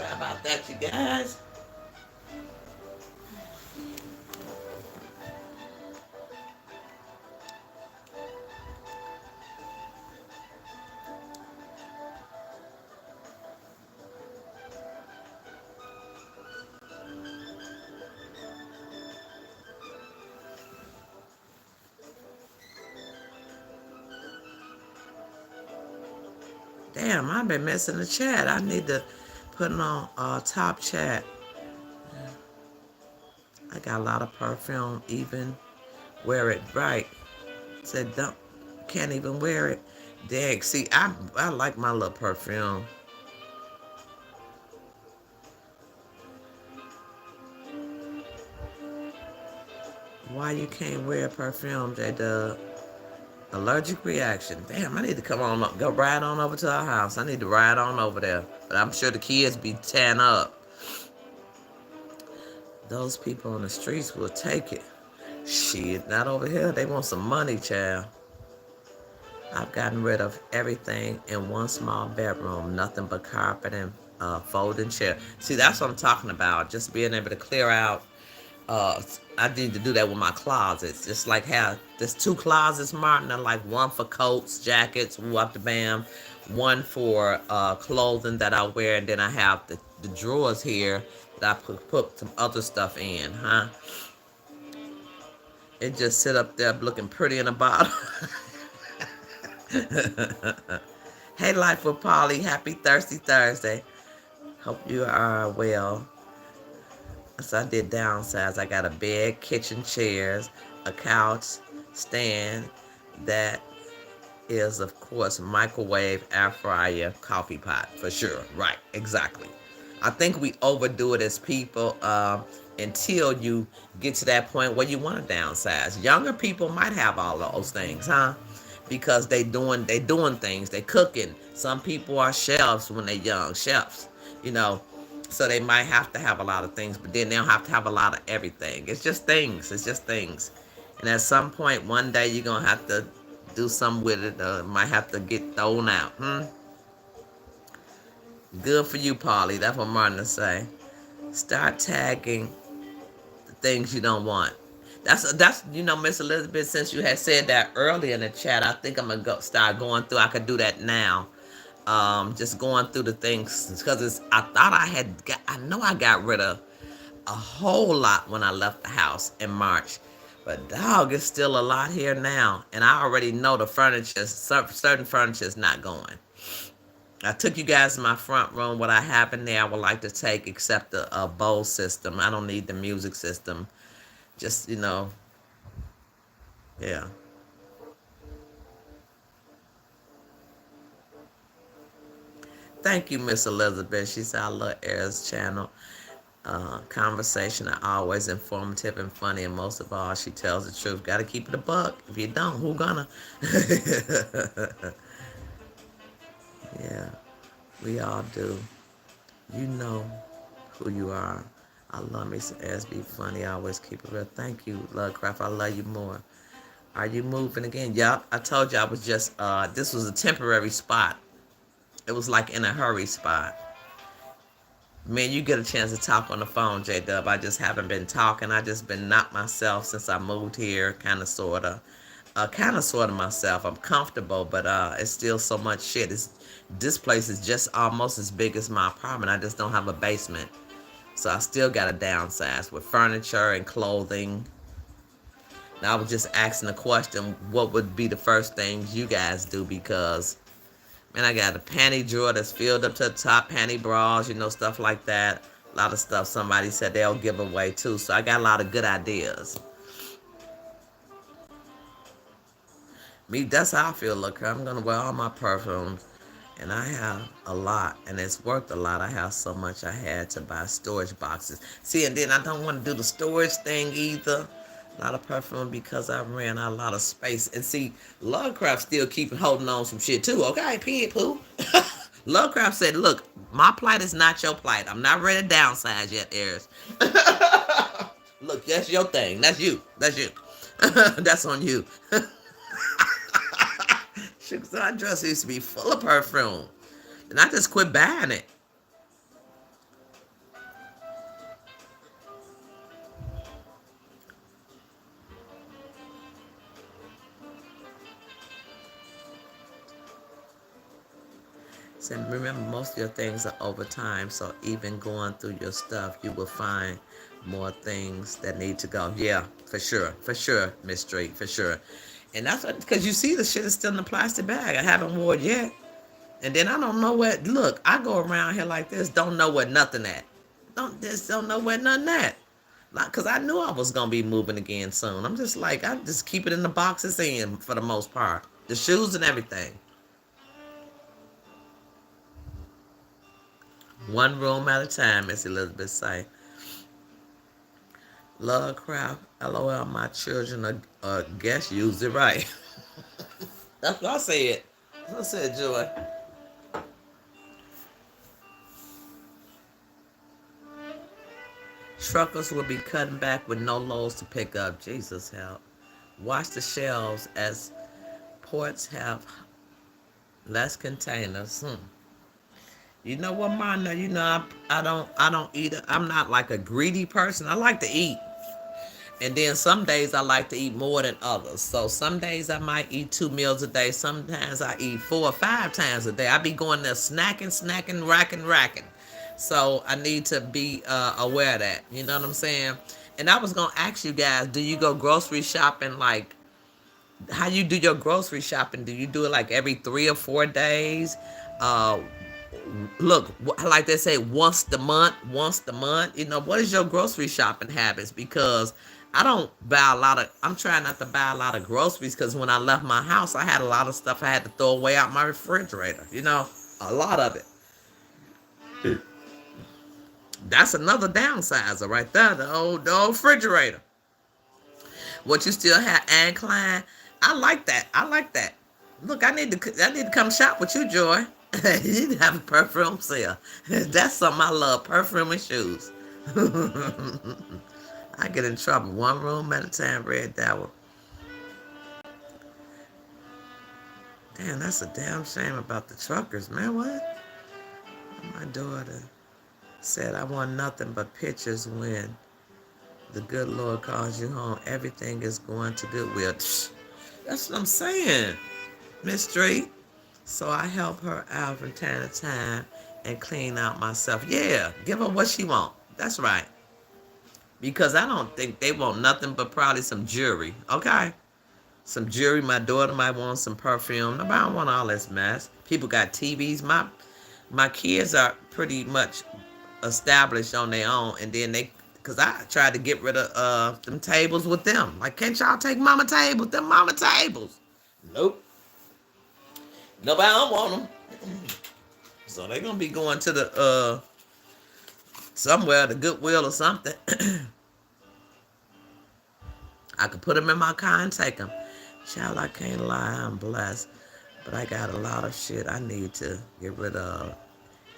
Sorry about that, you guys. Damn, I've been missing the chat. I need to put it on top chat. I got a lot of perfume, even wear it right. Said don't, can't even wear it. Dang, see, I like my little perfume. Why you can't wear perfume, J-Dub? Allergic reaction. Damn, I need to come on up, go ride on over to our house. I need to ride on over there. But I'm sure the kids be tan up. Those people on the streets will take it. Shit, not over here. They want some money, child. I've gotten rid of everything in one small bedroom. Nothing but carpet and folding chair. See, that's what I'm talking about. Just being able to clear out. I need to do that with my closets. Just like have there's 2 closets, Martin. And like one for coats, jackets, what the bam. One for clothing that I wear, and then I have the drawers here that I put some other stuff in, huh? It just sit up there looking pretty in the bottom. Hey, Life with Polly. Happy Thirsty Thursday. Hope you are well. So I did downsize. I got a bed, kitchen chairs, a couch, stand that is, of course, microwave, air fryer, coffee pot, for sure. Right, exactly. I think we overdo it as people until you get to that point where you want to downsize. Younger people might have all those things, huh? Because they doing things, they cooking. Some people are chefs when they're young, chefs, you know. So they might have to have a lot of things, but then they'll have to have a lot of everything. It's just things. It's just things. And at some point, one day, you're going to have to do something with it. It might have to get thrown out. Good for you, Polly. That's what Martin say. Start tagging the things you don't want. That's Miss Elizabeth, since you had said that earlier in the chat, I think I'm going to start going through. I could do that now. Just going through the things, because I thought I know I got rid of a whole lot when I left the house in March, but dog, it's still a lot here now, and I already know the furniture, certain furniture is not going. I took you guys in my front room. What I have in there, I would like to take, except the bowl system. I don't need the music system. Just yeah. Thank you, Miss Elizabeth. She said, I love Erizb channel. Conversation are always informative and funny, and most of all, she tells the truth. Got to keep it a buck. If you don't, who gonna? Yeah, we all do. You know who you are. I love me some Erizb funny. I always keep it real. Thank you, Lovecraft. I love you more. Are you moving again? Yep. I told you I was just, this was a temporary spot. It was like in a hurry spot. Man, you get a chance to talk on the phone, J-Dub. I just haven't been talking. I just been not myself since I moved here, kind of, sort of. Myself. I'm comfortable, but it's still so much shit. This place is just almost as big as my apartment. I just don't have a basement. So I still got to downsize with furniture and clothing. Now, I was just asking the question, what would be the first things you guys do? Because, man, I got a panty drawer that's filled up to the top, panty bras, stuff like that. A lot of stuff somebody said they'll give away, too. So I got a lot of good ideas. Me, that's how I feel. Look, I'm going to wear all my perfumes. And I have a lot. And it's worth a lot. I have so much I had to buy storage boxes. See, and then I don't want to do the storage thing either. A lot of perfume because I ran out a lot of space. And see, Lovecraft still keeping holding on some shit too. Okay, pig poo. Lovecraft said, look, my plight is not your plight. I'm not ready to downsize yet, Eris. Look, that's your thing. That's you. That's you. That's on you. Our dress used to be full of perfume. And I just quit buying it. So remember, most of your things are over time. So even going through your stuff, you will find more things that need to go. Yeah, for sure, Miss Street, for sure. And that's what, because you see the shit is still in the plastic bag. I haven't worn it yet. And then I don't know what. Look, I go around here like this, don't know where nothing at. Don't know where nothing at. Like, cause I knew I was gonna be moving again soon. I'm just like, I just keep it in the boxes in for the most part, the shoes and everything. One room at a time, Miss Elizabeth say. Love craft. LOL, my children guess use it right. That's what I said. That's what I said, Joy. Truckers will be cutting back with no loads to pick up. Jesus help. Watch the shelves as ports have less containers. You know what, Mona? You know I don't eat. I'm not like a greedy person. I like to eat. And then some days I like to eat more than others. So some days I might eat 2 meals a day. Sometimes I eat 4 or 5 times a day. I be going there snacking, racking. So I need to be aware of that. You know what I'm saying? And I was gonna ask you guys, do you go grocery shopping like how you do your grocery shopping? Do you do it like every 3 or 4 days? Uh, look, like they say, once the month. You know, what is your grocery shopping habits? Because I don't buy a lot of. I'm trying not to buy a lot of groceries because when I left my house, I had a lot of stuff I had to throw away out my refrigerator. You know, a lot of it. That's another downsizer right there. The old refrigerator. What you still have, Anne Klein? I like that. I like that. Look, I need to come shop with you, Joy. You need to have a perfume sale. That's something I love. Perfume and shoes. I get in trouble. One room at a time. Read that one. Damn, that's a damn shame about the truckers, man. What? My daughter said I want nothing but pictures when the good Lord calls you home. Everything is going to Goodwill. That's what I'm saying, Miss Street. So I help her out from time to time and clean out myself. Yeah, give her what she want. That's right. Because I don't think they want nothing but probably some jewelry. Okay? Some jewelry. My daughter might want some perfume. Nobody don't want all this mess. People got TVs. My kids are pretty much established on their own. And then because I tried to get rid of them tables with them. Like, can't y'all take mama tables? Them mama tables. Nope. Nobody don't want them. So they're going to be going to the, somewhere, the Goodwill or something. I could put them in my car and take them. Child, I can't lie, I'm blessed. But I got a lot of shit I need to get rid of.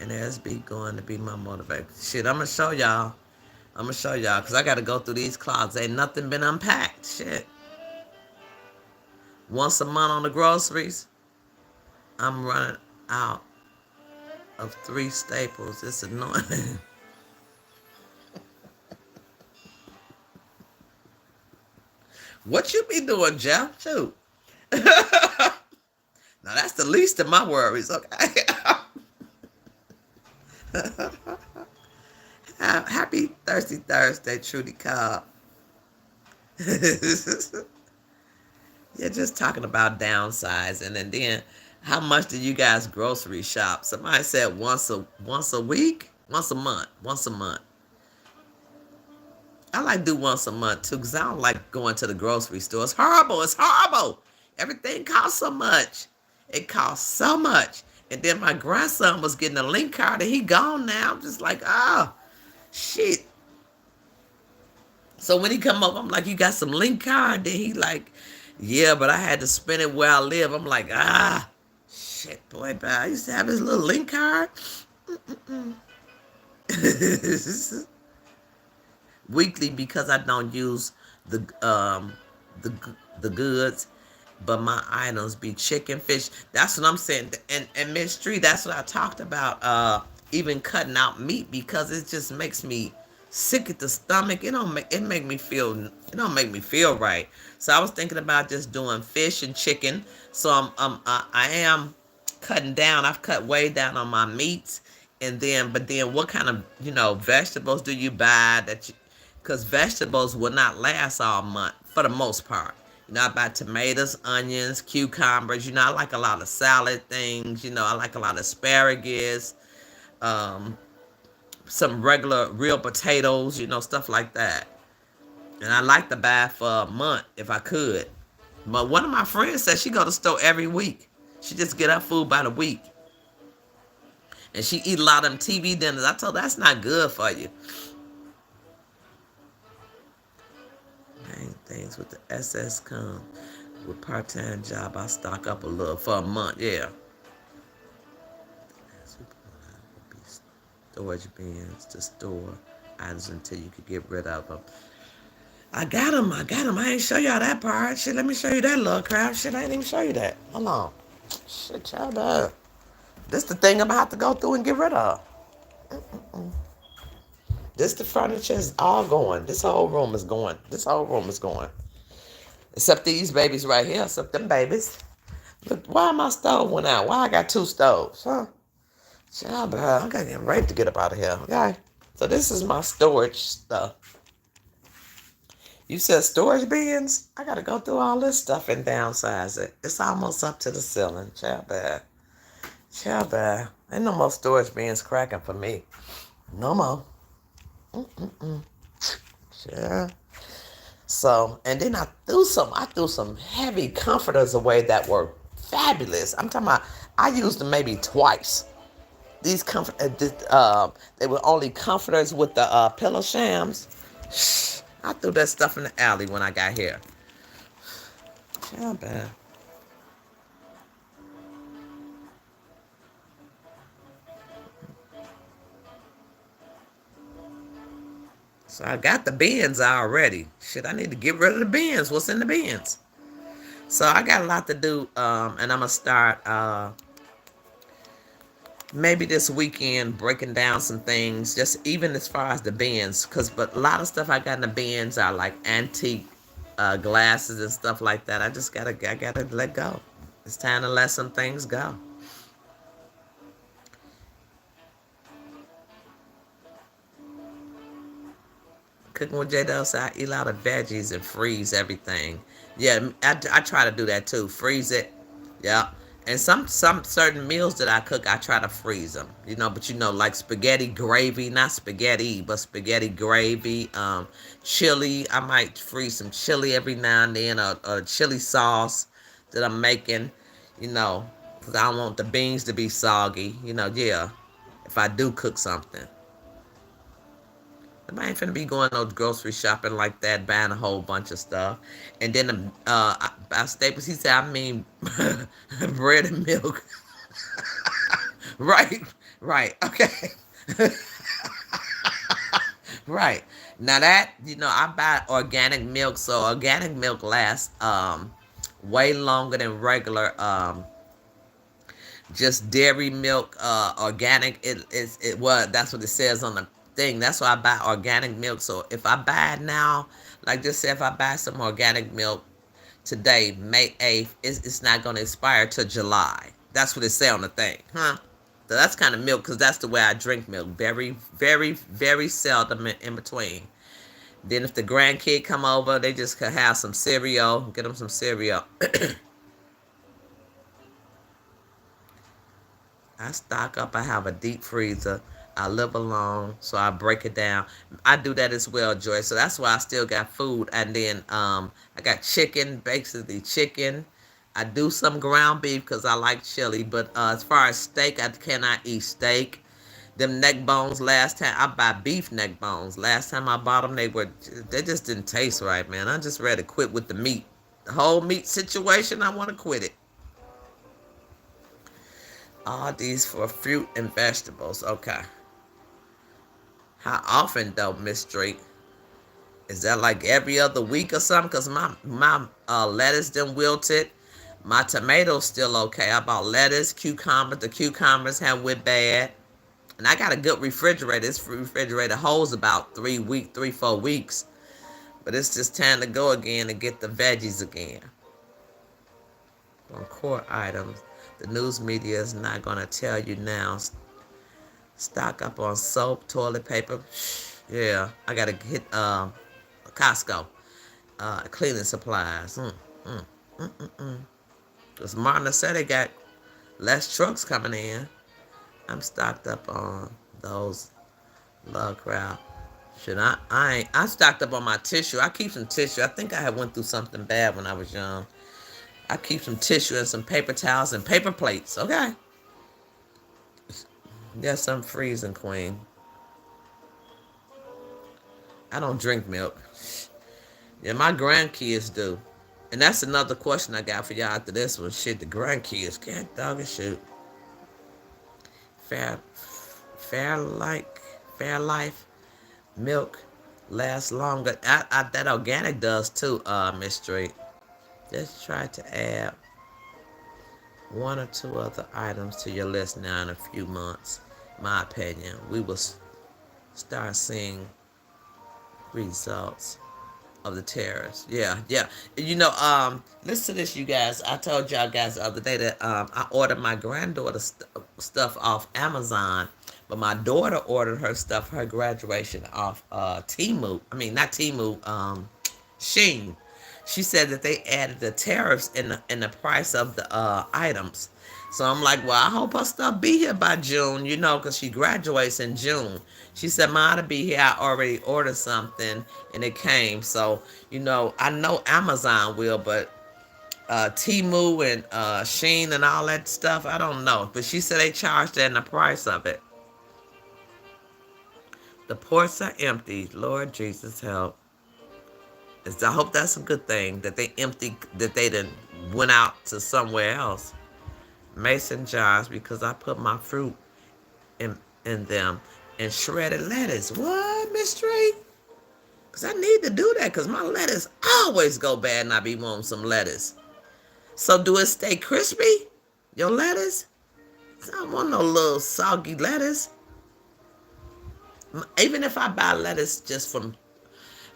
And Erizb going to be my motivator. Shit, I'm going to show y'all. Because I got to go through these closets. Ain't nothing been unpacked. Shit. Once a month on the groceries, I'm running out of 3 staples. It's annoying. What you be doing, Jeff? Shoot. Now, that's the least of my worries, okay? Happy Thirsty Thursday, Trudy Cobb. Yeah, just talking about downsizing. And then, how much do you guys grocery shop? Somebody said once a week? Once a month. Once a month. I like to do once a month too, because I don't like going to the grocery store. It's horrible. It's horrible. Everything costs so much. It costs so much. And then my grandson was getting a link card and he gone now. I'm just like, oh, shit. So when he come up, I'm like, you got some link card? Then he like, yeah, but I had to spend it where I live. I'm like, shit, boy, I used to have his little link card. Weekly because I don't use the the goods, but my items be chicken, fish. That's what I'm saying. And Miss Tree, that's what I talked about. Even cutting out meat because it just makes me sick at the stomach. It don't make me feel right. So I was thinking about just doing fish and chicken. So I am cutting down. I've cut way down on my meats, and then what kind of vegetables do you buy that you? Because vegetables will not last all month for the most part. I buy tomatoes, onions, cucumbers. I like a lot of salad things. I like a lot of asparagus, um, some regular real potatoes. Stuff like that. And I like to buy for a month if I could. But one of my friends said she go to the store every week. She just get her food by the week. And she eat a lot of them TV dinners. I told her that's not good for you. Main things with the SS come with part-time job. I stock up a little for a month. Yeah. Storage bins to store items until you could get rid of them. I got them. I ain't show y'all that part. Shit, let me show you that little crap. Shit, I ain't even show you that. Hold on. Shit, y'all up. This the thing I'm about to go through and get rid of. This the furniture is all going. This whole room is going. Except these babies right here. Except them babies. Look, why my stove went out? Why I got two stoves? Huh? Child, I gotta get ready to get up out of here. Okay. So this is my storage stuff. You said storage bins? I gotta go through all this stuff and downsize it. It's almost up to the ceiling. Child bad. Ain't no more storage bins cracking for me. No more. Sure. So, and then I threw some heavy comforters away that were fabulous. I'm talking about, I used them maybe twice. These they were only comforters with the pillow shams. I threw that stuff in the alley when I got here. Yeah, bad. So I got the bins already. Shit, I need to get rid of the bins. What's in the bins? So I got a lot to do, and I'm gonna start maybe this weekend breaking down some things, just even as far as the bins, but a lot of stuff I got in the bins are like antique glasses and stuff like that. I gotta let go. It's time to let some things go. Cooking with J-Dell, so I eat a lot of veggies and freeze everything. Yeah, I try to do that too. Freeze it. Yeah. And some certain meals that I cook, I try to freeze them. But like spaghetti gravy, not spaghetti, but spaghetti gravy. Chili, I might freeze some chili every now and then, or chili sauce that I'm making, because I don't want the beans to be soggy. Yeah, if I do cook something. I ain't finna be going no grocery shopping like that, buying a whole bunch of stuff. And then Staples, he said, I mean, bread and milk. Right, okay. Right. Now that, I buy organic milk, so organic milk lasts way longer than regular just dairy milk, organic. That's what it says on the thing. That's why I buy organic milk. So if I buy it now, like just say if I buy some organic milk today, May 8th, it's not going to expire till July. That's what it say on the thing, huh? So that's kind of milk, because that's the way I drink milk. Very, very, very seldom in between. Then if the grandkid come over, they just could have some cereal. Get them some cereal. I stock up. I have a deep freezer. I live alone, so I break it down. I do that as well, Joy. So that's why I still got food. And then I got chicken, basically chicken. I do some ground beef because I like chili. But as far as steak, I cannot eat steak. Them neck bones, last time I buy beef neck bones. Last time I bought them, they just didn't taste right, man. I just ready to quit with the meat. The whole meat situation, I want to quit it. All these for fruit and vegetables. Okay. How often though, Miss Drake? Is that like every other week or something? Because my lettuce done wilted. My tomatoes still okay. I bought lettuce, cucumbers. The cucumbers have went bad. And I got a good refrigerator. This refrigerator holds about 4 weeks. But it's just time to go again and get the veggies again. On core items. The news media is not going to tell you now. Stock up on soap, toilet paper. Yeah, I got to hit Costco. Cleaning supplies. Because Martin said they got less trucks coming in. I'm stocked up on those love crap. Shit, I ain't. I stocked up on my tissue. I keep some tissue. I think I had went through something bad when I was young. I keep some tissue and some paper towels and paper plates. Okay. Yes, I'm freezing, Queen. I don't drink milk. Yeah, my grandkids do. And that's another question I got for y'all after this one. Shit, the grandkids can't dog and shoot. Fair, fair like, fair life, milk lasts longer. That organic does too, Miss Street. Just try to add one or two other items to your list now in a few months. My opinion, we will start seeing results of the terrorists. Yeah, yeah. Listen to this, you guys. I told y'all guys the other day that I ordered my granddaughter stuff off Amazon, but my daughter ordered her stuff, her graduation off Temu. I mean, not Temu, Sheen. She said that they added the tariffs in the price of the items. So I'm like, well, I hope her stuff be here by June, because she graduates in June. She said, mine to be here. I already ordered something and it came. So, I know Amazon will, but Temu and Sheen and all that stuff, I don't know. But she said they charged that in the price of it. The ports are empty. Lord Jesus, help. I hope that's a good thing that they empty, that they done went out to somewhere else. Mason jars because I put my fruit in them, and shredded lettuce. What, Miss Street? Because I need to do that because my lettuce always go bad and I be wanting some lettuce. So do it stay crispy? Your lettuce? I don't want no little soggy lettuce. Even if I buy lettuce just from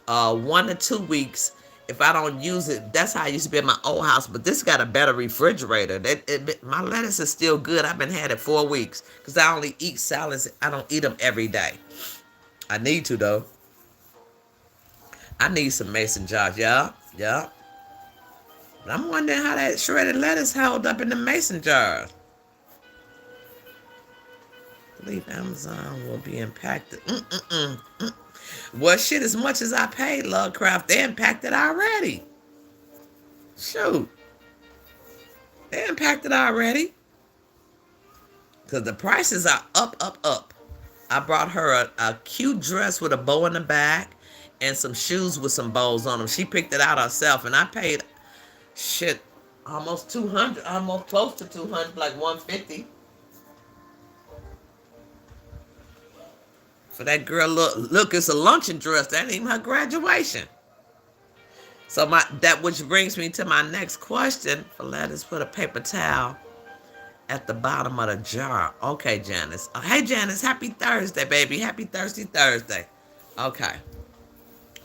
1 to 2 weeks, if I don't use it, that's how I used to be in my old house. But this got a better refrigerator. My lettuce is still good. I've been had it 4 weeks because I only eat salads. I don't eat them every day. I need to though. I need some mason jars. Yeah, yeah. But I'm wondering how that shredded lettuce held up in the mason jars. I believe Amazon will be impacted. Well, shit, as much as I paid Lovecraft, they impacted already. Shoot. They impacted already. Because the prices are up, up, up. I brought her a cute dress with a bow in the back and some shoes with some bows on them. She picked it out herself, and I paid, shit, almost 200, almost close to 200, like 150. For that girl, look, it's a luncheon dress. That ain't even her graduation. So that which brings me to my next question. For lettuce, put a paper towel at the bottom of the jar. Okay, Janice. Hey, Janice, happy Thursday, baby. Happy Thursday. Okay.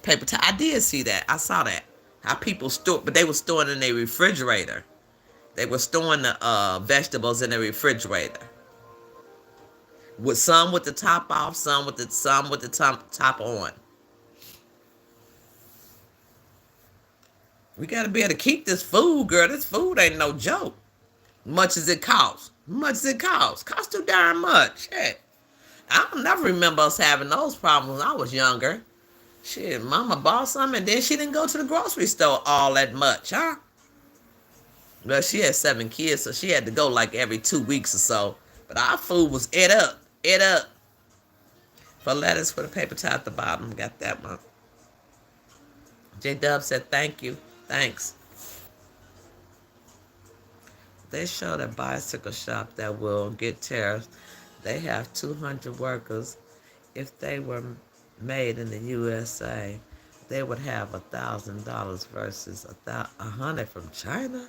Paper towel. I did see that. I saw that. How people store, but they were storing in their refrigerator. They were storing the vegetables in the refrigerator. With some with the top off, some with the top on. We gotta be able to keep this food, girl. This food ain't no joke. Much as it costs. Costs too darn much. Shit. I don't never remember us having those problems when I was younger. Shit, mama bought something and then she didn't go to the grocery store all that much, huh? Well, she had 7 kids, so she had to go like every 2 weeks or so. But our food was it up. For lettuce, put a paper towel at the bottom. Got that one. J-Dub said thank you. Thanks. They showed a bicycle shop that will get tariffs. They have 200 workers. If they were made in the USA, they would have $1,000 versus $100 from China.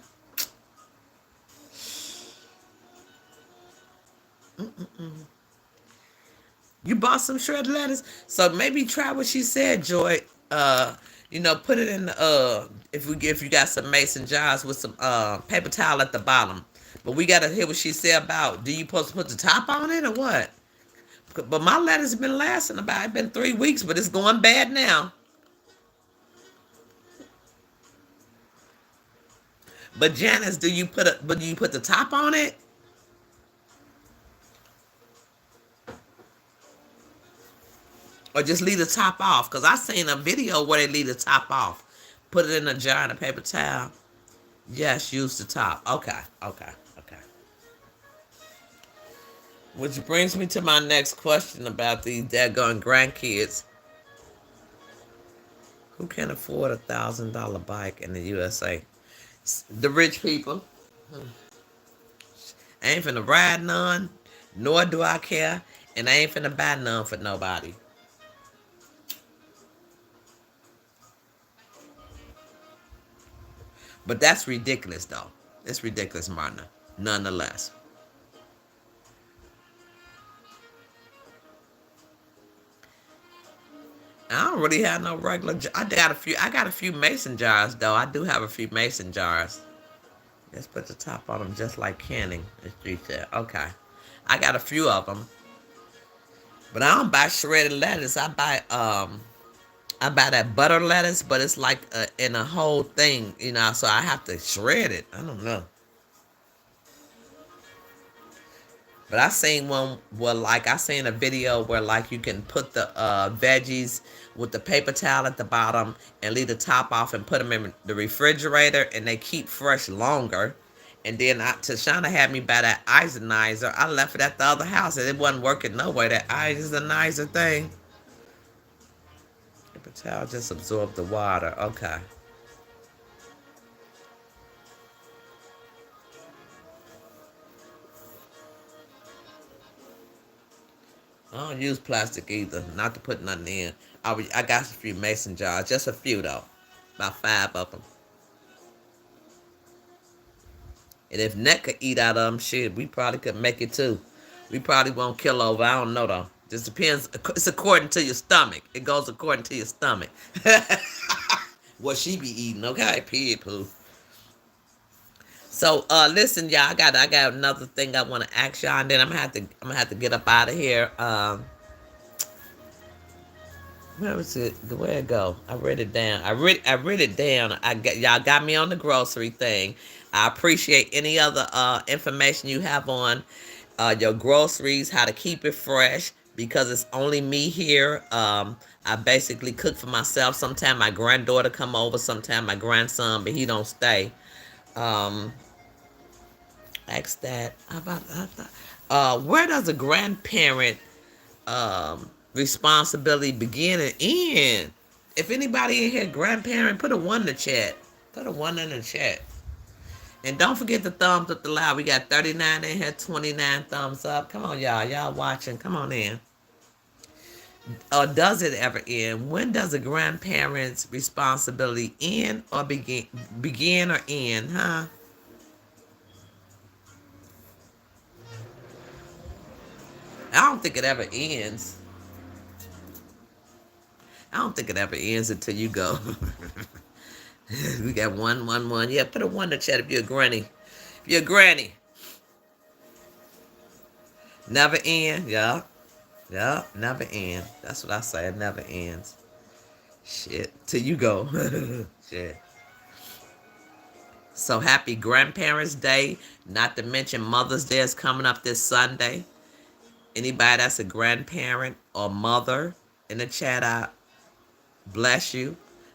You bought some shredded lettuce, so maybe try what she said, Joy. Put it in the if you got some mason jars with some paper towel at the bottom. But we gotta hear what she said about, do you supposed to put the top on it or what? But my lettuce has been lasting about, it's been 3 weeks, but it's going bad now. But Janice, do you put the top on it? Or just leave the top off? Because I seen a video where they leave the top off. Put it in a jar and a paper towel. Yes, use the top. Okay, okay, okay. Which brings me to my next question about these daggone grandkids. Who can afford $1,000 bike in the USA? The rich people. I ain't finna ride none, nor do I care, and I ain't finna buy none for nobody. But that's ridiculous, though. It's ridiculous, Marna. Nonetheless. I don't really have no regular. I got a few. I got a few mason jars, though. I do have a few mason jars. Let's put the top on them, just like canning. As she said. Okay. I got a few of them, but I don't buy shredded lettuce. I buy that butter lettuce, but it's like in a whole thing, So I have to shred it. I don't know. But I seen one where, like, I seen a video where, like, you can put the veggies with the paper towel at the bottom and leave the top off and put them in the refrigerator, and they keep fresh longer. And then Tashana had me buy that isonizer. I left it at the other house, and it wasn't working no way. That isonizer thing. Paper towel just absorbed the water. Okay. I don't use plastic either. Not to put nothing in. I got a few mason jars. Just a few, though. About 5 of them. And if Nick could eat out of them, shit, we probably could make it too. We probably won't kill over. I don't know, though. Just depends. It's according to your stomach. It goes according to your stomach. What she be eating, okay? Pig poo. So, listen, y'all. I got another thing I want to ask y'all, and then I'm gonna have to get up out of here. Where was it? Where it go? I read it down. I read it down. Y'all got me on the grocery thing. I appreciate any other information you have on your groceries, how to keep it fresh, because it's only me here. I basically cook for myself. Sometimes my granddaughter come over, sometimes my grandson, but he don't stay. Um, Ask that. How about where does a grandparent responsibility begin and end? If anybody in here grandparent, put a 1 in the chat. Put a 1 in the chat. And don't forget the thumbs up the loud. We got 39 in here, 29 thumbs up. Come on, y'all. Y'all watching. Come on in. Or does it ever end? When does a grandparent's responsibility end or begin or end, huh? I don't think it ever ends. I don't think it ever ends until you go. We got 111. Yeah, put a 1 in the chat if you're a granny. If you're a granny. Never end. Yeah. Yeah, never end. That's what I say. It never ends. Shit. Till you go. Shit. So happy Grandparents' Day. Not to mention Mother's Day is coming up this Sunday. Anybody that's a grandparent or mother in the chat, I bless you.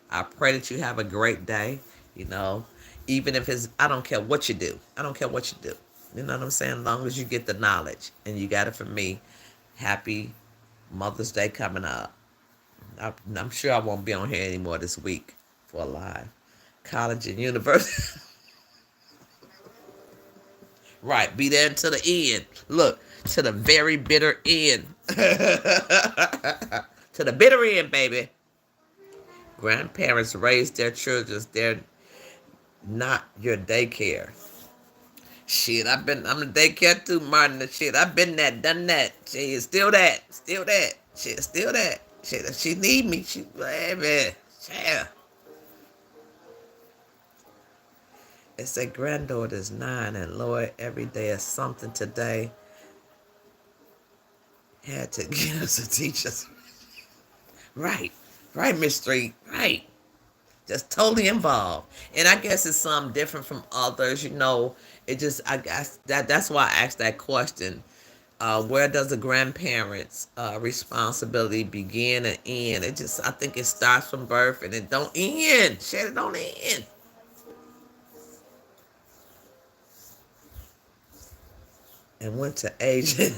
I pray that you have a great day. Even if I don't care what you do. I don't care what you do. You know what I'm saying? As long as you get the knowledge and you got it from me. Happy Mother's Day coming up. I'm sure I won't be on here anymore this week for a live. College and university. Right. Be there until the end. Look, to the very bitter end. To the bitter end, baby. Grandparents raise their children. They're not your daycare. Shit, I'm the daycare too, Martin. Shit, I've been that, done that. Shit, still that. Shit, still that. Shit, she need me. She, baby. Yeah. It said granddaughter's 9, and Lord, every day is something today. Had to get us to teach us. Right. Right, Miss Street. Right. Just totally involved. And I guess it's something different from others, It just I guess that's why I asked that question. Where does the grandparents' responsibility begin and end? I think it starts from birth and it don't end. Shit, it don't end. And went to Asia.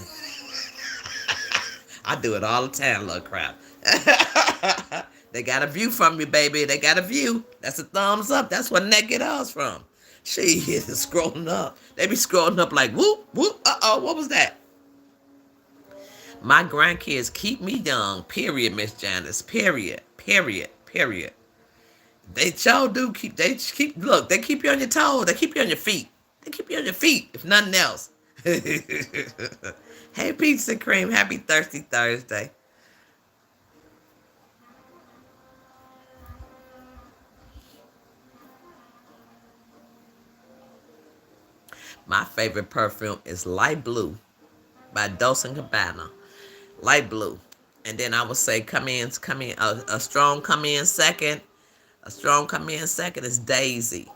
I do it all the time, little crap. They got a view from me, baby. They got a view. That's a thumbs up. That's where Net get us from. She is scrolling up. They be scrolling up like, whoop, whoop, uh-oh, what was that? My grandkids keep me young, period, Miss Janice. Period. Period. Period. They sure do look, they keep you on your toes. They keep you on your feet. They keep you on your feet, if nothing else. Hey, Pizza Cream. Happy Thirsty Thursday. My favorite perfume is Light Blue by Dolce& and Gabbana. Light blue. And then I would say a strong come in second. A strong come in second is Daisy.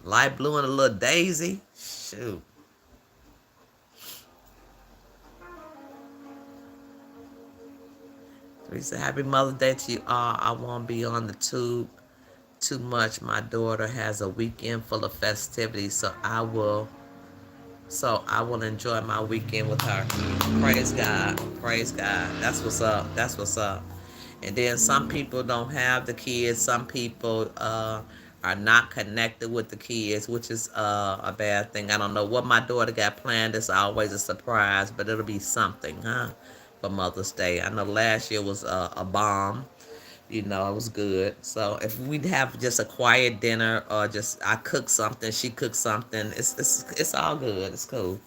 Light blue and a little Daisy. Shoot. Teresa, happy Mother's Day to you all. I won't be on the tube too much. My daughter has a weekend full of festivities, so I will enjoy my weekend with her. Praise God. Praise God. That's what's up. That's what's up. And then some people don't have the kids. Some people are not connected with the kids, which is a bad thing. I don't know what my daughter got planned. It's always a surprise, but it'll be something, huh? For Mother's Day. I know last year was a bomb. It was good. So if we'd have just a quiet dinner or just I cook something, she cooks something, it's all good. It's cool.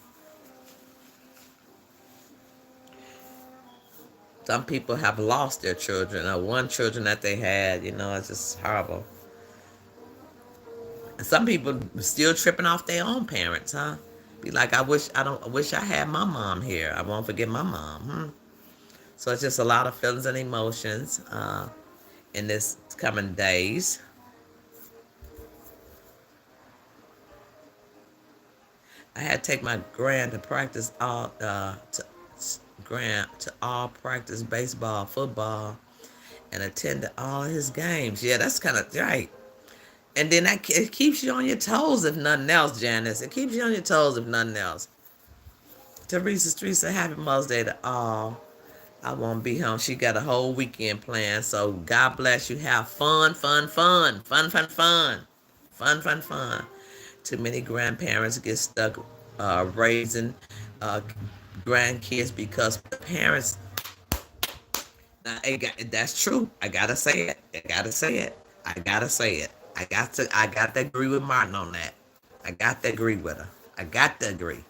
Some people have lost their children or one children that they had. It's just horrible. And some people still tripping off their own parents, huh? Be like, I wish I had my mom here. I won't forget my mom. So it's just a lot of feelings and emotions in this coming days. I had to take my grand to practice all practice baseball, football, and attend all his games. Yeah, that's kind of right. And then it keeps you on your toes if nothing else, Janice. It keeps you on your toes if nothing else. Teresa Street said, happy Mother's Day to all. I won't be home. She got a whole weekend planned. So God bless you. Have fun, fun, fun. Fun, fun, fun. Fun, fun, fun. Too many grandparents get stuck raising uh, grandkids because the parents. Now, that's true. I gotta say it. I gotta say it. I gotta say it. I got to agree with Martin on that. I got to agree with her. I got to agree.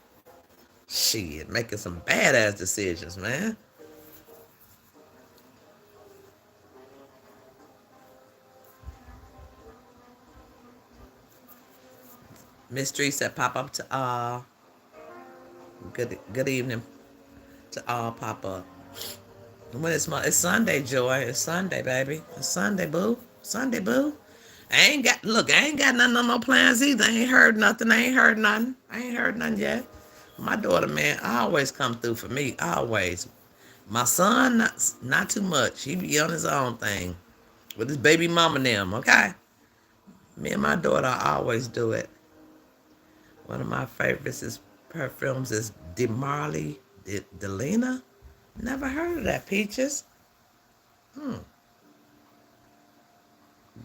Shit, making some badass decisions, man. Miss Street said, pop up to good evening to all, pop up. When it's Sunday, Joy. It's Sunday, baby. It's Sunday, boo. Sunday, boo. I ain't got nothing on no plans either. I ain't heard nothing. I ain't heard nothing yet. My daughter, man, always come through for me. Always. My son, not too much. He be on his own thing with his baby mama and them, okay? Me and my daughter always do it. One of my favorites is perfumes is DeMarley Delina. Never heard of that, Peaches.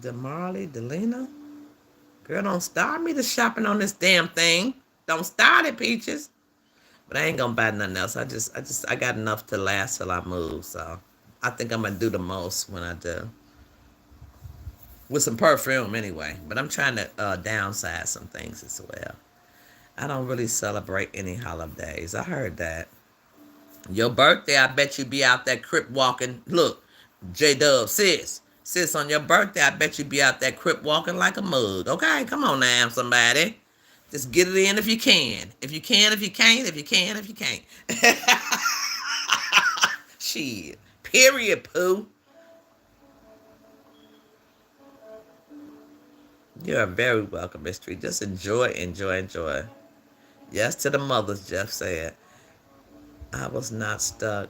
DeMarley Delina. Girl, don't start me to shopping on this damn thing. Don't start it, Peaches. But I ain't gonna buy nothing else. I got enough to last till I move. So I think I'm gonna do the most when I do. With some perfume anyway. But I'm trying to downsize some things as well. I don't really celebrate any holidays. I heard that. Your birthday, I bet you be out there crip walking. Look, J-Dub, sis, on your birthday, I bet you be out there crip walking like a mug. Okay, come on now, somebody. Just get it in if you can. If you can, if you can't, if you can, if you can't. Shit. Period, Pooh. You are very welcome, Mystery. Just enjoy, enjoy, enjoy. Yes to the mothers, Jeff said. I was not stuck.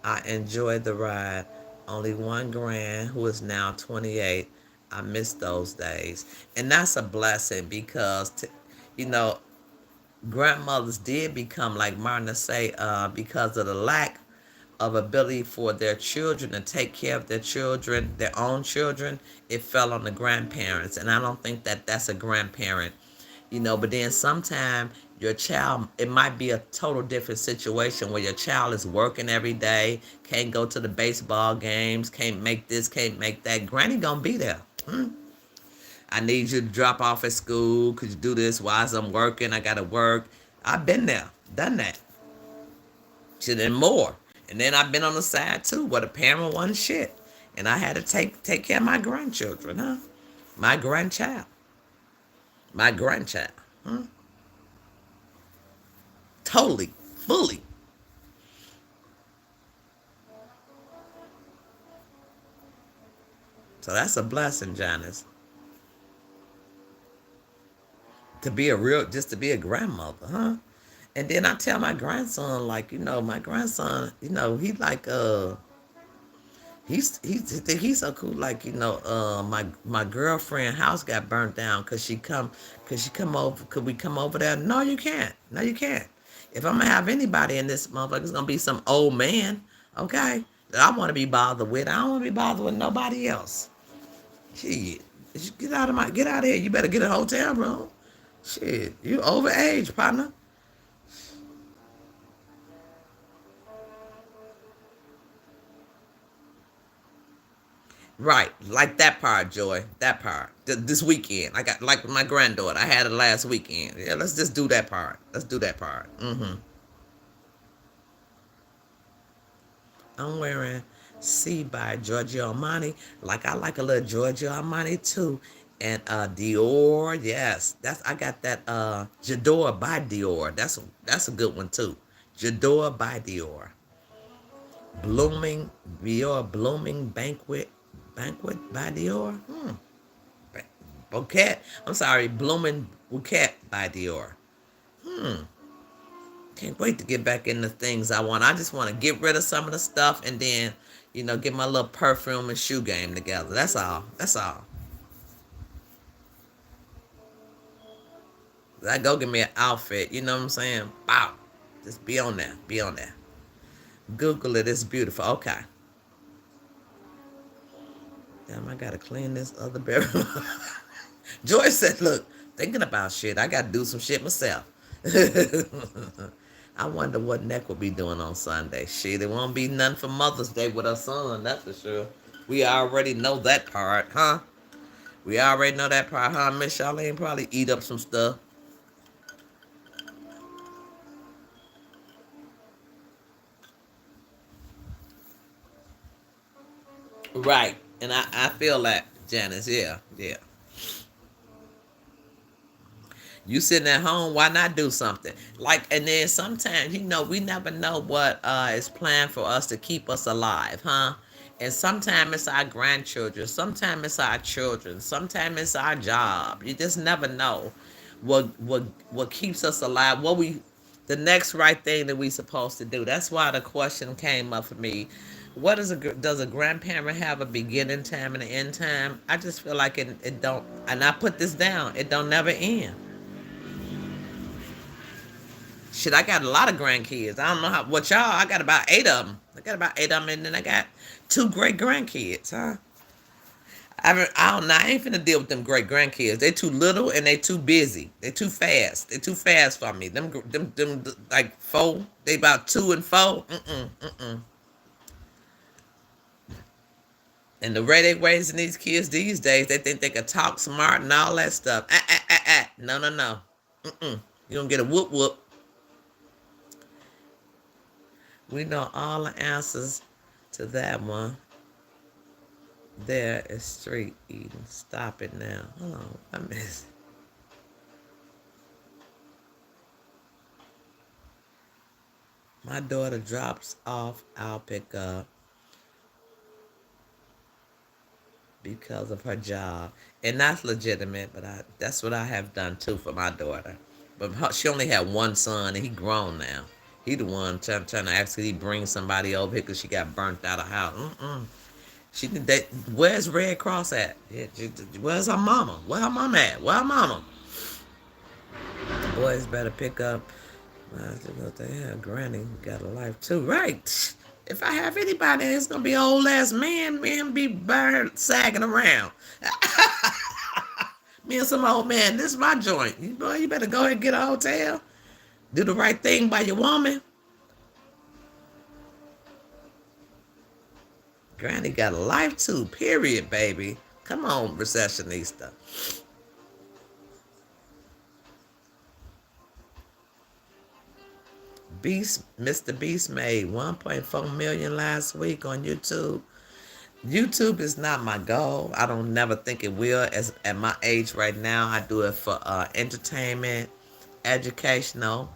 I enjoyed the ride. Only one grand, who is now 28. I miss those days. And that's a blessing because, you know, grandmothers did become, like Marna say, because of the lack of ability for their children to take care of their children, their own children, it fell on the grandparents. And I don't think that that's a grandparent, but then sometime your child, it might be a total different situation where your child is working every day, can't go to the baseball games, can't make this, can't make that. Granny gonna be there. I need you to drop off at school. Could you do this while I'm working? I gotta work. I've been there, done that. Shit and more. And then I've been on the side too, where the parent wasn't shit. And I had to take care of my grandchildren, huh? My grandchild. My grandchild. Huh? Totally. Fully. So that's a blessing, Janice. To be a grandmother, huh? And then I tell my grandson, like, my grandson, he like he's so cool. Like, my girlfriend house got burnt down cause she come over. Could we come over there? No, you can't. No, you can't. If I'm gonna have anybody in this motherfucker, it's gonna be some old man, okay? That I want to be bothered with. I don't want to be bothered with nobody else. Shit, get out of here. You better get a hotel room. Shit, you overage, partner. Right, like that part, Joy. That part. This weekend, I got like my granddaughter. I had it last weekend. Yeah, let's just do that part. Let's do that part. I'm wearing C by Giorgio Armani. Like I like a little Giorgio Armani too. And Dior, yes. I got that J'adore by Dior. That's a good one too. J'adore by Dior. Blooming Dior Blooming Banquet by Dior. Bouquet. I'm sorry, Blooming Bouquet by Dior. Can't wait to get back into things I want. I just want to get rid of some of the stuff and then, get my little perfume and shoe game together. That's all. That's all. I go get me an outfit. You know what I'm saying? Wow. Just be on there. Be on there. Google it. It's beautiful. Okay. Damn, I gotta clean this other bedroom. Joyce said, look, thinking about shit, I gotta do some shit myself. I wonder what Neck will be doing on Sunday. Shit, it won't be none for Mother's Day with her son, that's for sure. We already know that part, huh? We already know that part, huh? Miss Charlene probably eat up some stuff. Right. And I feel that, Janice. Yeah, yeah. You sitting at home, why not do something? Like, and then sometimes, we never know what is planned for us to keep us alive, huh? And sometimes it's our grandchildren, sometimes it's our children, sometimes it's our job. You just never know what keeps us alive, the next right thing that we supposed to do. That's why the question came up for me. Does a grandparent have a beginning time and an end time? I just feel like it don't, and I put this down, it don't never end. Shit, I got a lot of grandkids. I don't know what y'all. I got about 8 of them. And then I got 2 great grandkids, huh? I don't know. I ain't finna deal with them great grandkids. They too little and they too busy. They too fast. They too fast for me. Them like 4. They about 2 and 4. And the way they raising these kids these days, they think they can talk smart and all that stuff. No, no, no. You don't get a whoop whoop. We know all the answers to that one. There is street eating. Stop it now. Hold on. I miss. My daughter drops off. I'll pick up because of her job. And that's legitimate, but that's what I have done too for my daughter. But she only had one son, and he grown now. He the one trying to actually bring somebody over here because she got burnt out of house. She they, where's Red Cross at? Yeah, where's her mama? Where her mama at? Where her mama? Boys better pick up. Yeah, Granny got a life too, right? If I have anybody, it's gonna be old ass man. Men be burned sagging around. Me and some old man. This is my joint. Boy, you better go ahead and get a hotel. Do the right thing by your woman. Granny got a life too, period, baby. Come on, recessionista. Mr. Beast made 1.4 million last week on YouTube. YouTube is not my goal. I don't never think it will. As at my age right now, I do it for entertainment, educational,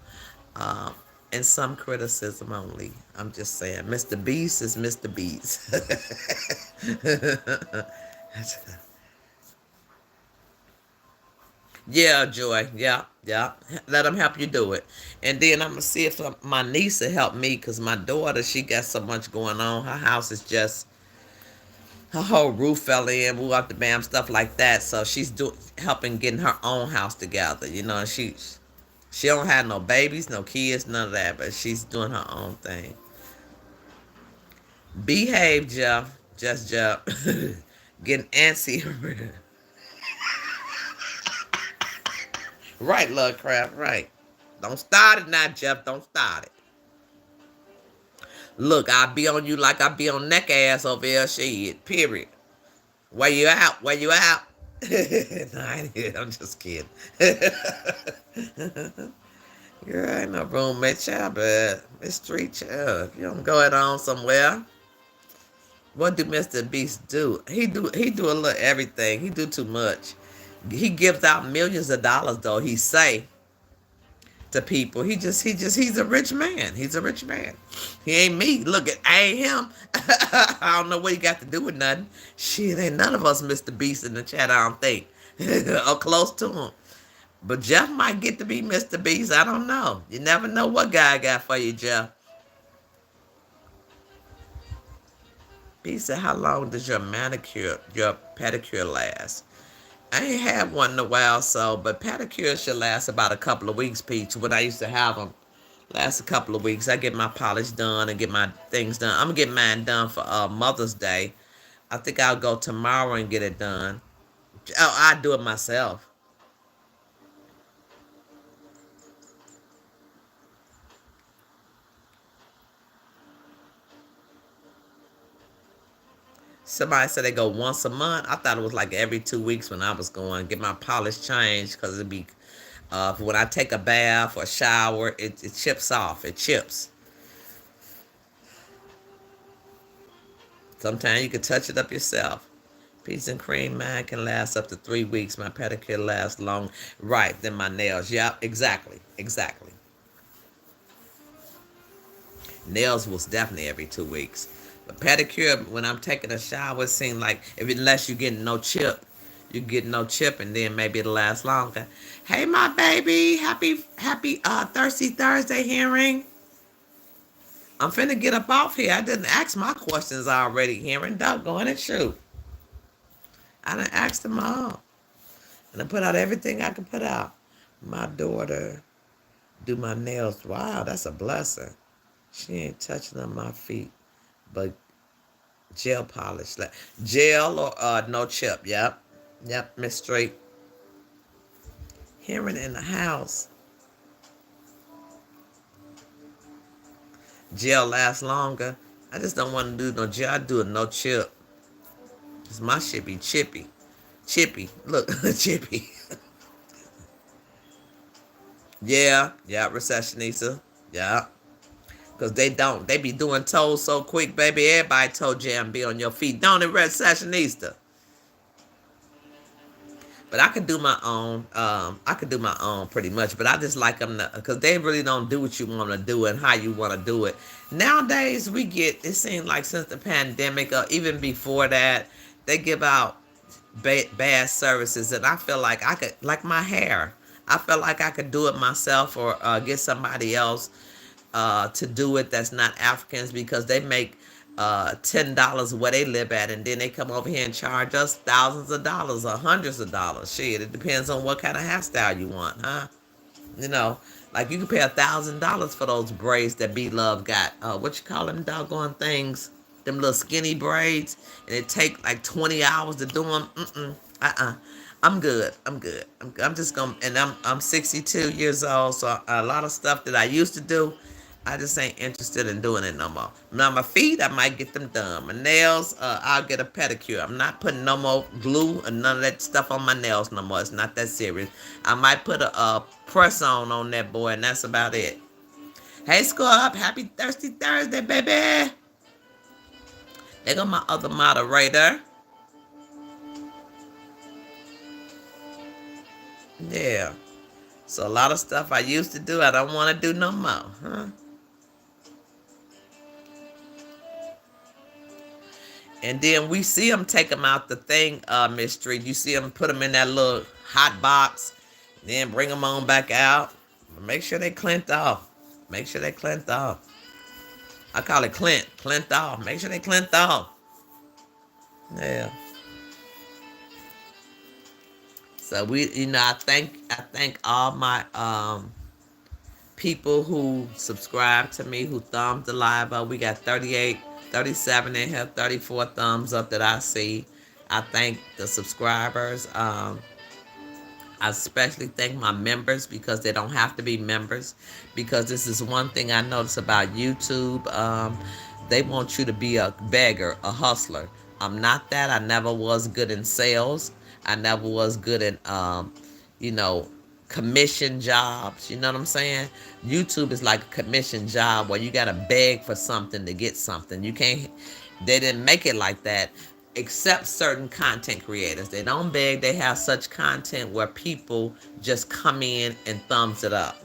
uh, and some criticism only. I'm just saying, Mr. Beast is Mr. Beast. Yeah, Joy. Yeah, yeah. Let them help you do it. And then I'm going to see if my niece will help me because my daughter, she got so much going on. Her house is just, her whole roof fell in, blew up the bam, stuff like that. So she's helping getting her own house together. You know, she don't have no babies, no kids, none of that, but she's doing her own thing. Behave, Jeff. Just Jeff. Getting antsy. Right, love crap, right. Don't start it now, Jeff. Don't start it. Look, I'll be on you like I be on neck ass over here. Shit, period. Where you out? Where you out? No, I ain't here. I'm just kidding. Girl, ain't no roommate, child, but it's street child. If you don't go it on somewhere, what do Mr. Beast do? He do a little everything. He do too much. He gives out millions of dollars though. He say to people. He's a rich man. He's a rich man. He ain't me. Look, I ain't him. I don't know what he got to do with nothing. Shit, ain't none of us Mr. Beast in the chat, I don't think. Or close to him. But Jeff might get to be Mr. Beast. I don't know. You never know what guy got for you, Jeff. He said, how long does your pedicure last? I ain't had one in a while, but pedicure should last about a couple of weeks, Peach. When I used to have them, last a couple of weeks. I get my polish done and get my things done. I'm gonna get mine done for Mother's Day. I think I'll go tomorrow and get it done. Oh, I do it myself. Somebody said they go once a month. I thought it was like every 2 weeks when I was going get my polish changed because it'd be when I take a bath or shower, it chips off. It chips. Sometimes you can touch it up yourself. Peaches and cream, mine can last up to 3 weeks. My pedicure lasts long. Right, then my nails. Yep, exactly. Exactly. Nails was definitely every 2 weeks. But pedicure, when I'm taking a shower, it seems like unless you get no chip, you get no chip, and then maybe it'll last longer. Hey, my baby, happy Thirsty Thursday hearing. I'm finna get up off here. I didn't ask my questions already, hearing. Doggone it, shoot. I done asked them all. And I put out everything I could put out. My daughter do my nails. Wow, that's a blessing. She ain't touching on my feet, but gel polish. Like gel or no chip. Yep. Yep, Miss Straight. Hearing in the house. Gel lasts longer. I just don't want to do no gel. I do it no chip. Cause my shit be chippy. Chippy. Look, chippy. Yeah, recessionista. Yeah. Because they don't. They be doing toes so quick, baby. Everybody toe jam be on your feet. Don't it, Red Sessionista? But I could do my own. I could do my own pretty much. But I just like them because they really don't do what you want to do and how you want to do it. Nowadays, we get, it seems like since the pandemic or even before that, they give out bad services. And I feel like I could, like my hair, I feel like I could do it myself or get somebody else to do it that's not Africans because they make $10 where they live at, and then they come over here and charge us thousands of dollars or hundreds of dollars. Shit, it depends on what kind of hairstyle you want, huh? You know, like you can pay $1,000 for those braids that B Love got. What you call them doggone things? Them little skinny braids, and it take like 20 hours to do them. I'm good. I'm just gonna, and I'm 62 years old, so a lot of stuff that I used to do, I just ain't interested in doing it no more. Now my feet, I might get them done. My nails, I'll get a pedicure. I'm not putting no more glue and none of that stuff on my nails no more. It's not that serious. I might put a press on that boy, and that's about it. Hey, Scorp, happy Thirsty Thursday, baby. There go my other moderator. Yeah. So a lot of stuff I used to do, I don't want to do no more, huh? And then we see them take them out the thing, Miss Street. You see them put them in that little hot box, then bring them on back out. Make sure they cleaned off. Make sure they cleaned off. I call it cleaned off. Make sure they cleaned off. Yeah. So we, I thank all my people who subscribe to me, who thumbs the live up. We got 38, 37 in here, 34 thumbs up that I see. I thank the subscribers. I especially thank my members because they don't have to be members. Because this is one thing I notice about YouTube. They want you to be a beggar, a hustler. I'm not that. I never was good in sales. I never was good in, you know, commission jobs. You know what I'm saying? YouTube is like a commission job where you got to beg for something to get something. You can't, they didn't make it like that except certain content creators. They don't beg. They have such content where people just come in and thumbs it up.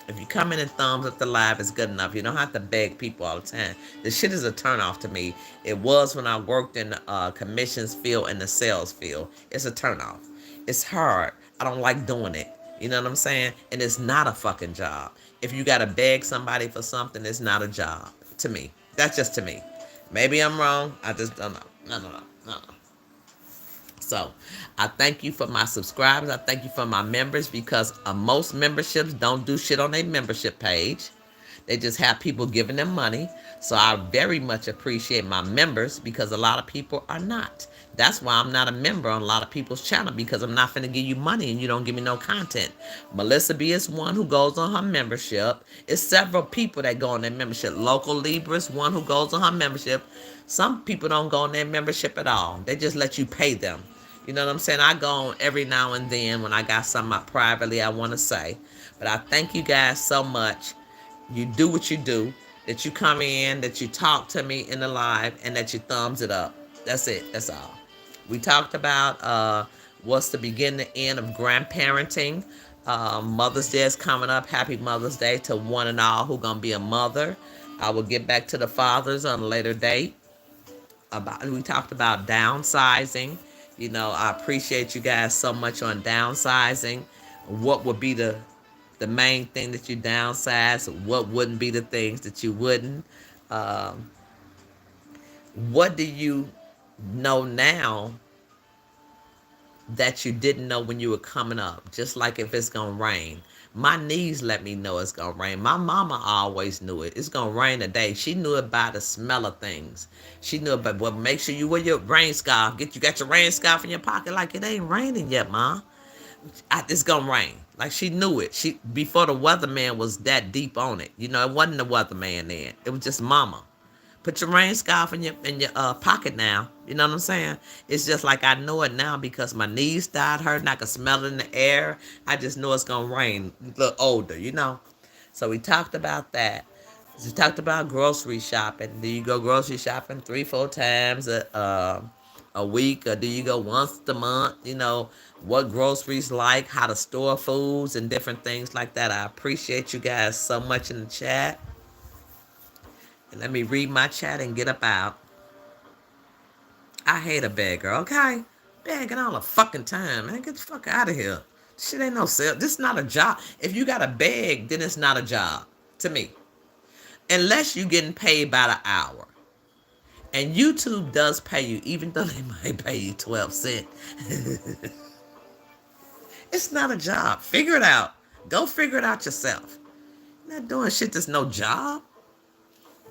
If you come in and thumbs up the live, it's good enough. You don't have to beg people all the time. This shit is a turnoff to me. It was when I worked in the commissions field and the sales field. It's a turnoff. It's hard. I don't like doing it. You know what I'm saying? And it's not a fucking job. If you got to beg somebody for something, it's not a job to me. That's just to me. Maybe I'm wrong. I just don't know. No. So I thank you for my subscribers. I thank you for my members because most memberships don't do shit on their membership page. They just have people giving them money. So I very much appreciate my members because a lot of people are not. That's why I'm not a member on a lot of people's channel because I'm not finna give you money and you don't give me no content. Melissa B is one who goes on her membership. It's several people that go on their membership. Local Libra is one who goes on her membership. Some people don't go on their membership at all. They just let you pay them. You know what I'm saying? I go on every now and then when I got something privately I want to say. But I thank you guys so much. You do what you do. That you come in, that you talk to me in the live, and that you thumbs it up. That's it. That's all. We talked about what's the beginning and end of grandparenting. Mother's Day is coming up. Happy Mother's Day to one and all who going to be a mother. I will get back to the fathers on a later date. We talked about downsizing. You know, I appreciate you guys so much on downsizing. What would be the main thing that you downsize? What wouldn't be the things that you wouldn't? What do you know now that you didn't know when you were coming up? Just like if it's gonna rain. My niece let me know it's gonna rain. My mama always knew it. It's gonna rain today. She knew it by the smell of things. She knew it by, well, make sure you wear your rain scarf. You got your rain scarf in your pocket like it ain't raining yet, Ma. It's gonna rain. Like she knew it. She before the weatherman was that deep on it. You know, it wasn't the weatherman then. It was just mama. Put your rain scarf in your pocket now. You know what I'm saying? It's just like I know it now because my knees started hurting. I could smell it in the air. I just know it's gonna rain. A little older, you know. So we talked about that. She talked about grocery shopping. Do you go grocery shopping 3, 4 times a week, or do you go once a month? What groceries like, how to store foods, and different things like that. I appreciate you guys so much in the chat. And let me read my chat and get up out. I hate a beggar, okay? Begging all the fucking time, man. Get the fuck out of here. Shit ain't no sale. This is not a job. If you gotta beg, then it's not a job to me. Unless you're getting paid by the hour. And YouTube does pay you, even though they might pay you 12 cents. It's not a job. Figure it out. Go figure it out yourself. You're not doing shit that's no job.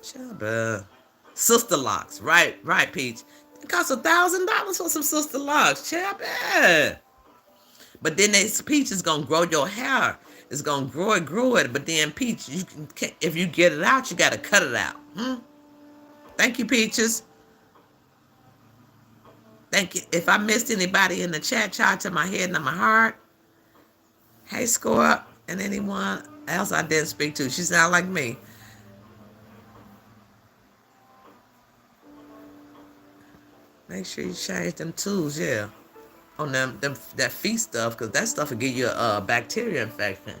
Chill, bruh. Sister locks. Right, Peach. It costs $1,000 for some sister locks. Chill, bruh. But then Peach is going to grow your hair. It's going to grow it. But then, Peach, if you get it out, you got to cut it out. Thank you, Peaches. Thank you. If I missed anybody in the chat, shout to my head and my heart. Hey, Score, and anyone else I didn't speak to. She sound like me. Make sure you change them tools, yeah. On that feet stuff, because that stuff will give you a bacteria infection.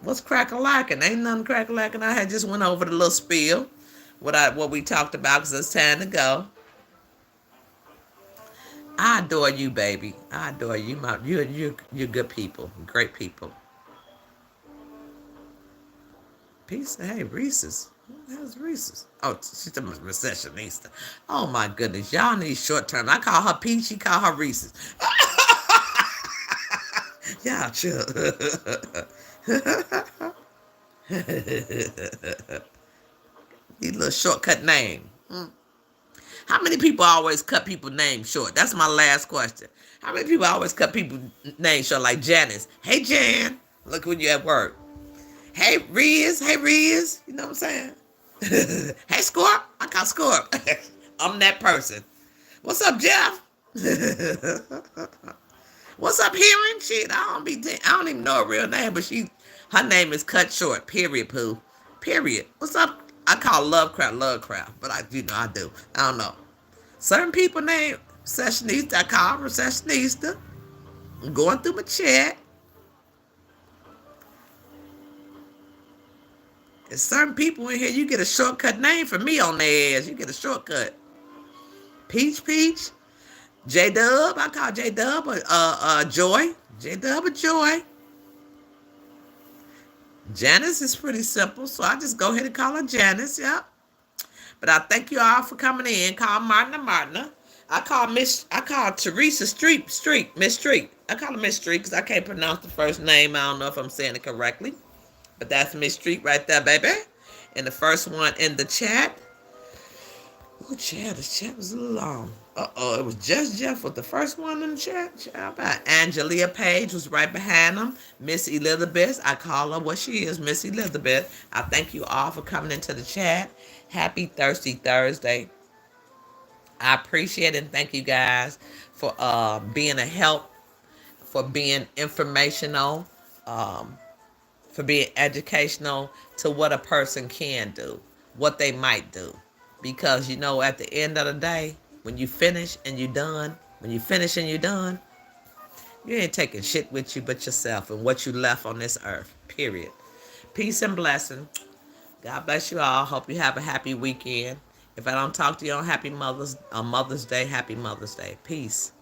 What's crack-a-lacking? Ain't nothing crack-a-lacking. I had just went over the little spiel, what we talked about, because it's time to go. I adore you, baby. I adore you. You're good people. Great people. Peace. Hey, Reese's. Who the hell's Reese's? Oh, she's a recessionista. Oh, my goodness. Y'all need short term. I call her Peach. She call her Reese's. Yeah, chill. These little shortcut name. How many people always cut people's names short? That's my last question. How many people always cut people's names short? Like Janice. Hey, Jan. Look when you at work. Hey, Riz. Hey, Riz. You know what I'm saying? Hey, Scorp. I call Scorp. I'm that person. What's up, Jeff? What's up, Hearing? Shit, I don't even know her real name, but her name is cut short. Period, poo. Period. What's up? I call Lovecraft, but I do. I don't know. Certain people name Recessionista. I call her Recessionista. I'm going through my chat. There's certain people in here, you get a shortcut name for me on their ass. You get a shortcut. Peach. J-Dub. I call J-Dub Joy. J-Dub or Joy. Janice is pretty simple, so I just go ahead and call her Janice, yeah. But I thank you all for coming in. Call Martina. I call Teresa Street, Miss Street. I call her Miss Street because I can't pronounce the first name. I don't know if I'm saying it correctly. But that's Miss Street right there, baby. And the first one in the chat. Oh, chat, this chat was a little long. It was just Jeff with the first one in the chat. Angelia Page was right behind him. Miss Elizabeth, I call her what she is, Miss Elizabeth. I thank you all for coming into the chat. Happy Thirsty Thursday. I appreciate it and thank you guys for being a help, for being informational, for being educational to what a person can do, what they might do. Because, at the end of the day, when you finish and you're done, you ain't taking shit with you but yourself and what you left on this earth, period. Peace and blessing. God bless you all. Hope you have a happy weekend. If I don't talk to you on Mother's Day, happy Mother's Day. Peace.